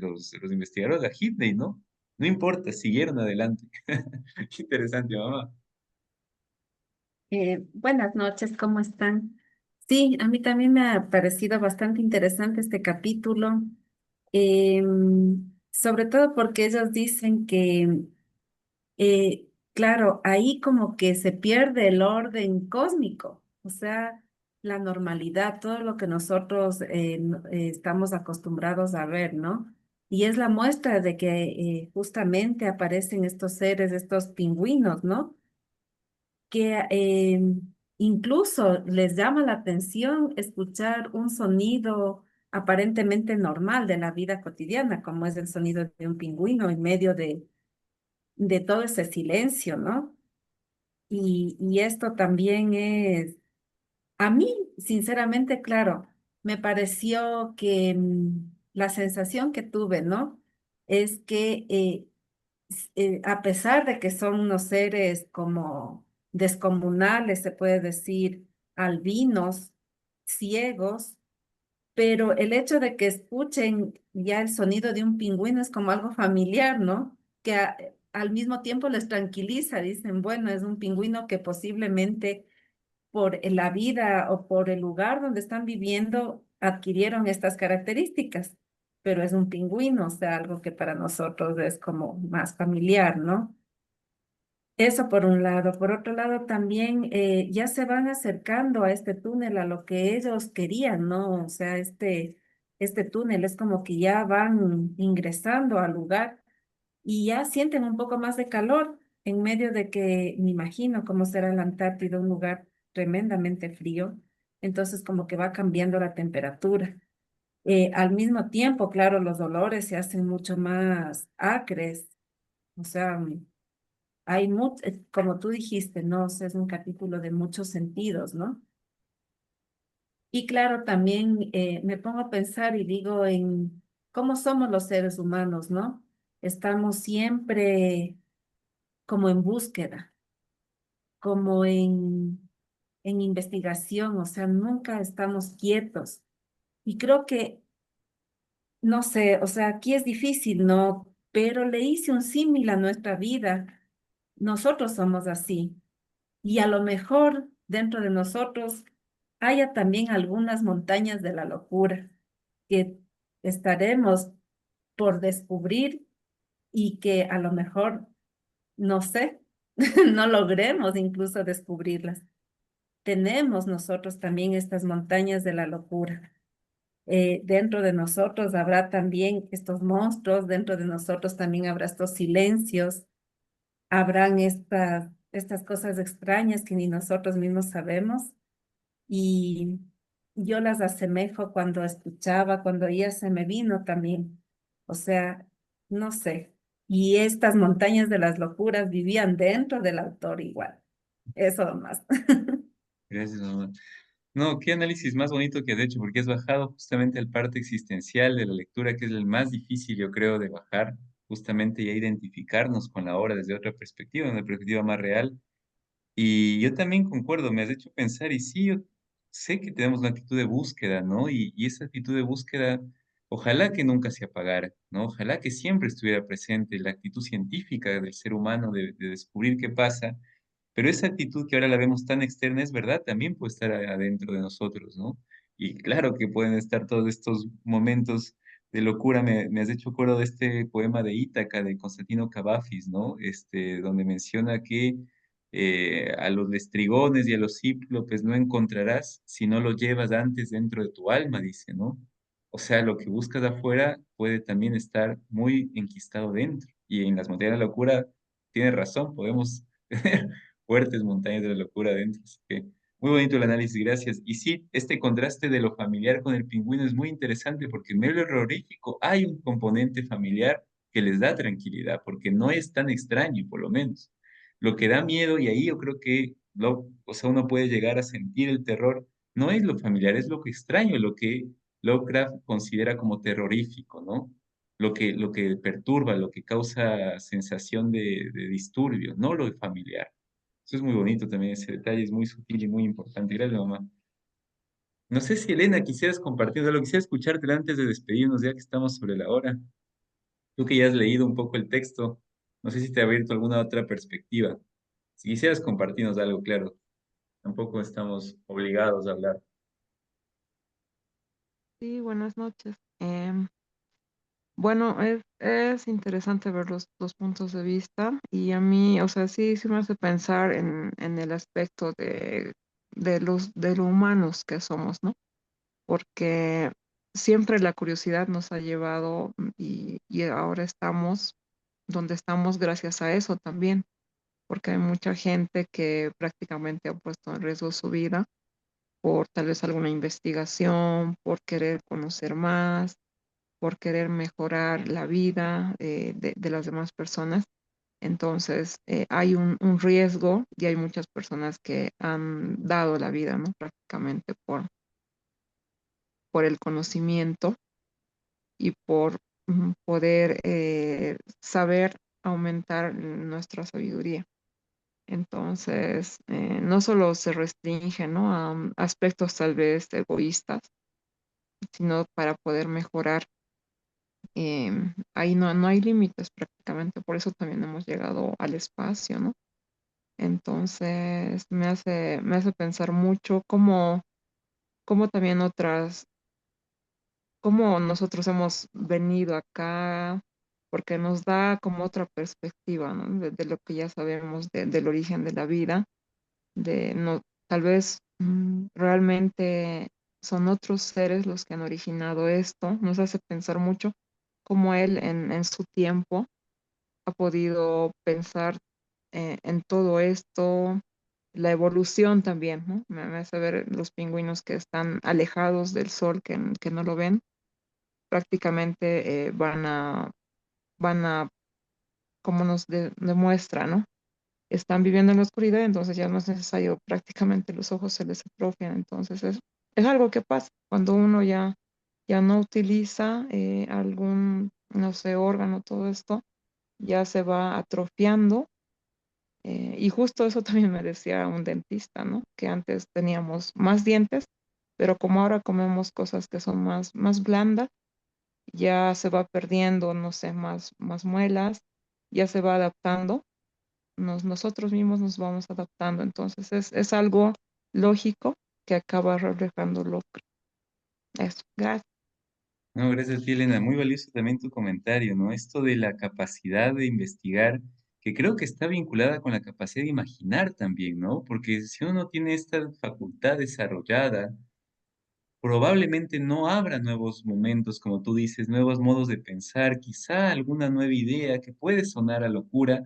investigadores, a Hitler, ¿no? No importa, siguieron adelante. Qué interesante, mamá. Buenas noches, ¿cómo están? Sí, a mí también me ha parecido bastante interesante este capítulo, sobre todo porque ellos dicen que, claro, ahí como que se pierde el orden cósmico, o sea, la normalidad, todo lo que nosotros estamos acostumbrados a ver, ¿no? Y es la muestra de que justamente aparecen estos seres, estos pingüinos, ¿no? Que incluso les llama la atención escuchar un sonido aparentemente normal de la vida cotidiana, como es el sonido de un pingüino en medio de todo ese silencio, ¿no? Y esto también es, a mí, sinceramente, claro, me pareció que la sensación que tuve, ¿no? Es que a pesar de que son unos seres como descomunales, se puede decir, albinos, ciegos, pero el hecho de que escuchen ya el sonido de un pingüino es como algo familiar, ¿no? Que al mismo tiempo les tranquiliza, dicen, bueno, es un pingüino que posiblemente por la vida o por el lugar donde están viviendo adquirieron estas características, pero es un pingüino, o sea, algo que para nosotros es como más familiar, ¿no? Eso por un lado. Por otro lado, también ya se van acercando a este túnel, a lo que ellos querían, ¿no? O sea, este túnel es como que ya van ingresando al lugar y ya sienten un poco más de calor en medio de que, me imagino cómo será la Antártida, un lugar tremendamente frío. Entonces, como que va cambiando la temperatura. Al mismo tiempo, claro, los dolores se hacen mucho más acres. O sea, hay mucho, como tú dijiste, ¿no? O sea, es un capítulo de muchos sentidos, ¿no? Y claro, también me pongo a pensar y digo en cómo somos los seres humanos, ¿no? Estamos siempre como en búsqueda, como en investigación, o sea, nunca estamos quietos. Y creo que, no sé, o sea, aquí es difícil, ¿no? Pero le hice un símil a nuestra vida. Nosotros somos así. Y a lo mejor dentro de nosotros haya también algunas montañas de la locura que estaremos por descubrir y que a lo mejor, no sé, no logremos incluso descubrirlas. Tenemos nosotros también estas montañas de la locura. Dentro de nosotros habrá también estos monstruos, dentro de nosotros también habrá estos silencios, habrán estas cosas extrañas que ni nosotros mismos sabemos. Y yo las asemejo cuando escuchaba, cuando ella se me vino también. O sea, no sé. Y estas montañas de las locuras vivían dentro del autor igual. Eso nomás. Gracias, mamá. No, qué análisis más bonito que has hecho, porque has bajado justamente al parte existencial de la lectura, que es el más difícil, yo creo, de bajar, justamente ya identificarnos con la obra desde otra perspectiva, una perspectiva más real. Y yo también concuerdo, me has hecho pensar, y sí, yo sé que tenemos una actitud de búsqueda, ¿no? Y esa actitud de búsqueda, ojalá que nunca se apagara, ¿no? Ojalá que siempre estuviera presente la actitud científica del ser humano de descubrir qué pasa, pero esa actitud que ahora la vemos tan externa, es verdad, también puede estar adentro de nosotros, ¿no? Y claro que pueden estar todos estos momentos de locura. Me has hecho acuerdo de este poema de Ítaca de Constantino Cavafis, ¿no? Donde menciona que a los lestrigones y a los cíclopes no encontrarás si no lo llevas antes dentro de tu alma, dice, ¿no? O sea, lo que buscas afuera puede también estar muy enquistado dentro. Y en las montañas de la locura, tiene razón, podemos tener fuertes montañas de la locura dentro. Así que muy bonito el análisis, gracias. Y sí, este contraste de lo familiar con el pingüino es muy interesante porque en medio horrorífico hay un componente familiar que les da tranquilidad, porque no es tan extraño, por lo menos. Lo que da miedo, y ahí yo creo que o sea, uno puede llegar a sentir el terror, no es lo familiar, es lo que extraño, lo que Lovecraft considera como terrorífico, ¿no? Lo que perturba, lo que causa sensación de disturbio, no lo familiar. Eso es muy bonito también, ese detalle es muy sutil y muy importante. Gracias, mamá. No sé si Elena quisieras compartir, o lo quisiera escucharte antes de despedirnos, ya que estamos sobre la hora. Tú que ya has leído un poco el texto, no sé si te ha abierto alguna otra perspectiva. Si quisieras compartirnos algo, claro, tampoco estamos obligados a hablar. Sí, buenas noches. Bueno, es interesante ver los dos puntos de vista y a mí, o sea, sí me hace pensar en el aspecto de lo humanos que somos, ¿no? Porque siempre la curiosidad nos ha llevado y ahora estamos donde estamos gracias a eso también, porque hay mucha gente que prácticamente ha puesto en riesgo su vida por tal vez alguna investigación, por querer conocer más, por querer mejorar la vida de las demás personas. Entonces, hay un riesgo y hay muchas personas que han dado la vida, ¿no? Prácticamente por el conocimiento y por poder saber aumentar nuestra sabiduría. Entonces, no solo se restringe, ¿no? A aspectos tal vez egoístas, sino para poder mejorar Ahí no hay límites prácticamente, por eso también hemos llegado al espacio, ¿no? Entonces me hace pensar mucho cómo también cómo nosotros hemos venido acá, porque nos da como otra perspectiva, ¿no? De lo que ya sabemos del origen de la vida, de no, tal vez realmente son otros seres los que han originado esto, nos hace pensar mucho cómo él en su tiempo ha podido pensar en todo esto, la evolución también, ¿no? Me hace ver los pingüinos que están alejados del sol, que no lo ven, prácticamente van a, como nos demuestra, ¿no? Están viviendo en la oscuridad, entonces ya no es necesario, prácticamente los ojos se les atrofian, entonces es algo que pasa cuando uno ya no utiliza algún, no sé, órgano, todo esto, ya se va atrofiando. Y justo eso también me decía un dentista, ¿no? Que antes teníamos más dientes, pero como ahora comemos cosas que son más blandas, ya se va perdiendo, no sé, más muelas, ya se va adaptando, nosotros mismos nos vamos adaptando, entonces es algo lógico que acaba reflejándolo. Eso, gracias. No, gracias a ti, Elena. Muy valioso también tu comentario, ¿no? Esto de la capacidad de investigar, que creo que está vinculada con la capacidad de imaginar también, ¿no? Porque si uno no tiene esta facultad desarrollada, probablemente no habrá nuevos momentos, como tú dices, nuevos modos de pensar, quizá alguna nueva idea que puede sonar a locura,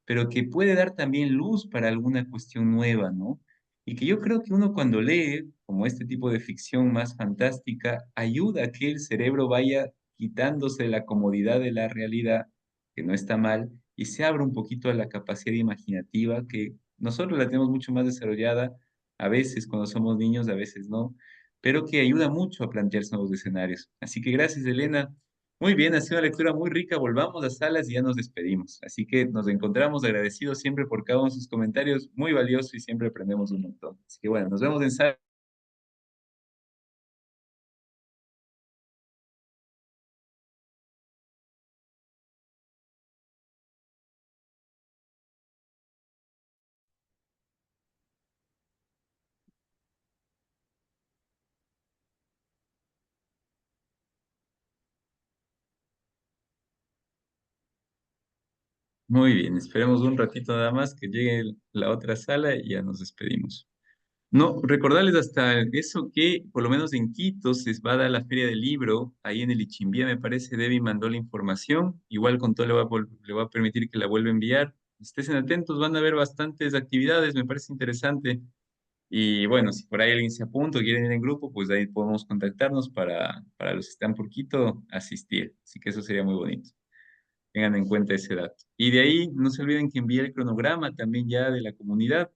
pero que puede dar también luz para alguna cuestión nueva, ¿no? Y que yo creo que uno cuando lee, como este tipo de ficción más fantástica, ayuda a que el cerebro vaya quitándose de la comodidad de la realidad, que no está mal, y se abra un poquito a la capacidad imaginativa, que nosotros la tenemos mucho más desarrollada, a veces cuando somos niños, a veces no, pero que ayuda mucho a plantearse nuevos escenarios. Así que gracias, Elena. Muy bien, ha sido una lectura muy rica. Volvamos a salas y ya nos despedimos. Así que nos encontramos agradecidos siempre por cada uno de sus comentarios, muy valioso y siempre aprendemos un montón. Así que bueno, nos vemos en sala. Muy bien, esperemos un ratito nada más que llegue la otra sala y ya nos despedimos. No, recordarles hasta eso que por lo menos en Quito se va a dar la Feria del Libro, ahí en el Ichimbía me parece, Debbie mandó la información, igual con todo le va a permitir que la vuelva a enviar. Estén atentos, van a haber bastantes actividades, me parece interesante. Y bueno, si por ahí alguien se apunta o quieren ir en grupo, pues ahí podemos contactarnos para los que están por Quito asistir. Así que eso sería muy bonito. Tengan en cuenta ese dato. Y de ahí, no se olviden que envíe el cronograma también ya de la comunidad.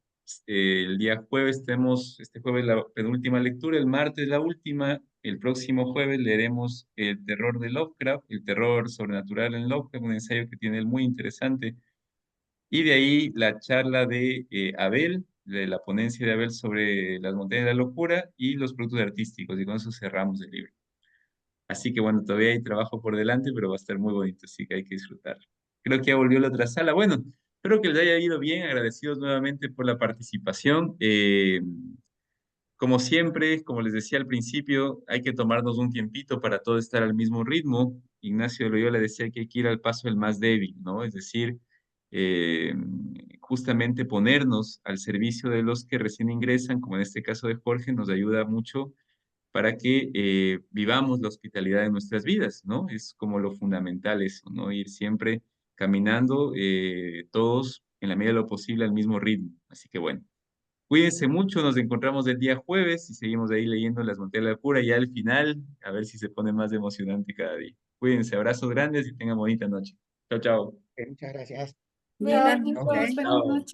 El día jueves tenemos, este jueves la penúltima lectura, el martes la última, el próximo jueves leeremos El terror de Lovecraft, el terror sobrenatural en Lovecraft, un ensayo que tiene él muy interesante. Y de ahí la charla de Abel, de la ponencia de Abel sobre las montañas de la locura y los productos artísticos. Y con eso cerramos el libro. Así que bueno, todavía hay trabajo por delante, pero va a estar muy bonito, así que hay que disfrutar. Creo que ya volvió la otra sala. Bueno, espero que les haya ido bien. Agradecidos nuevamente por la participación. Como siempre, como les decía al principio, hay que tomarnos un tiempito para todo estar al mismo ritmo. Ignacio de Loyola decía que hay que ir al paso del más débil, ¿no? Es decir, eh, justamente ponernos al servicio de los que recién ingresan, como en este caso de Jorge, nos ayuda mucho para que vivamos la hospitalidad de nuestras vidas, ¿no? Es como lo fundamental eso, ¿no? Ir siempre caminando todos en la medida de lo posible al mismo ritmo. Así que bueno, cuídense mucho, nos encontramos el día jueves y seguimos ahí leyendo Las Montañas de la Locura y al final, a ver si se pone más emocionante cada día. Cuídense, abrazos grandes y tengan bonita noche. Chao, chao. Muchas gracias. Chao, Cuídate, chicos, buenas Chao. noches.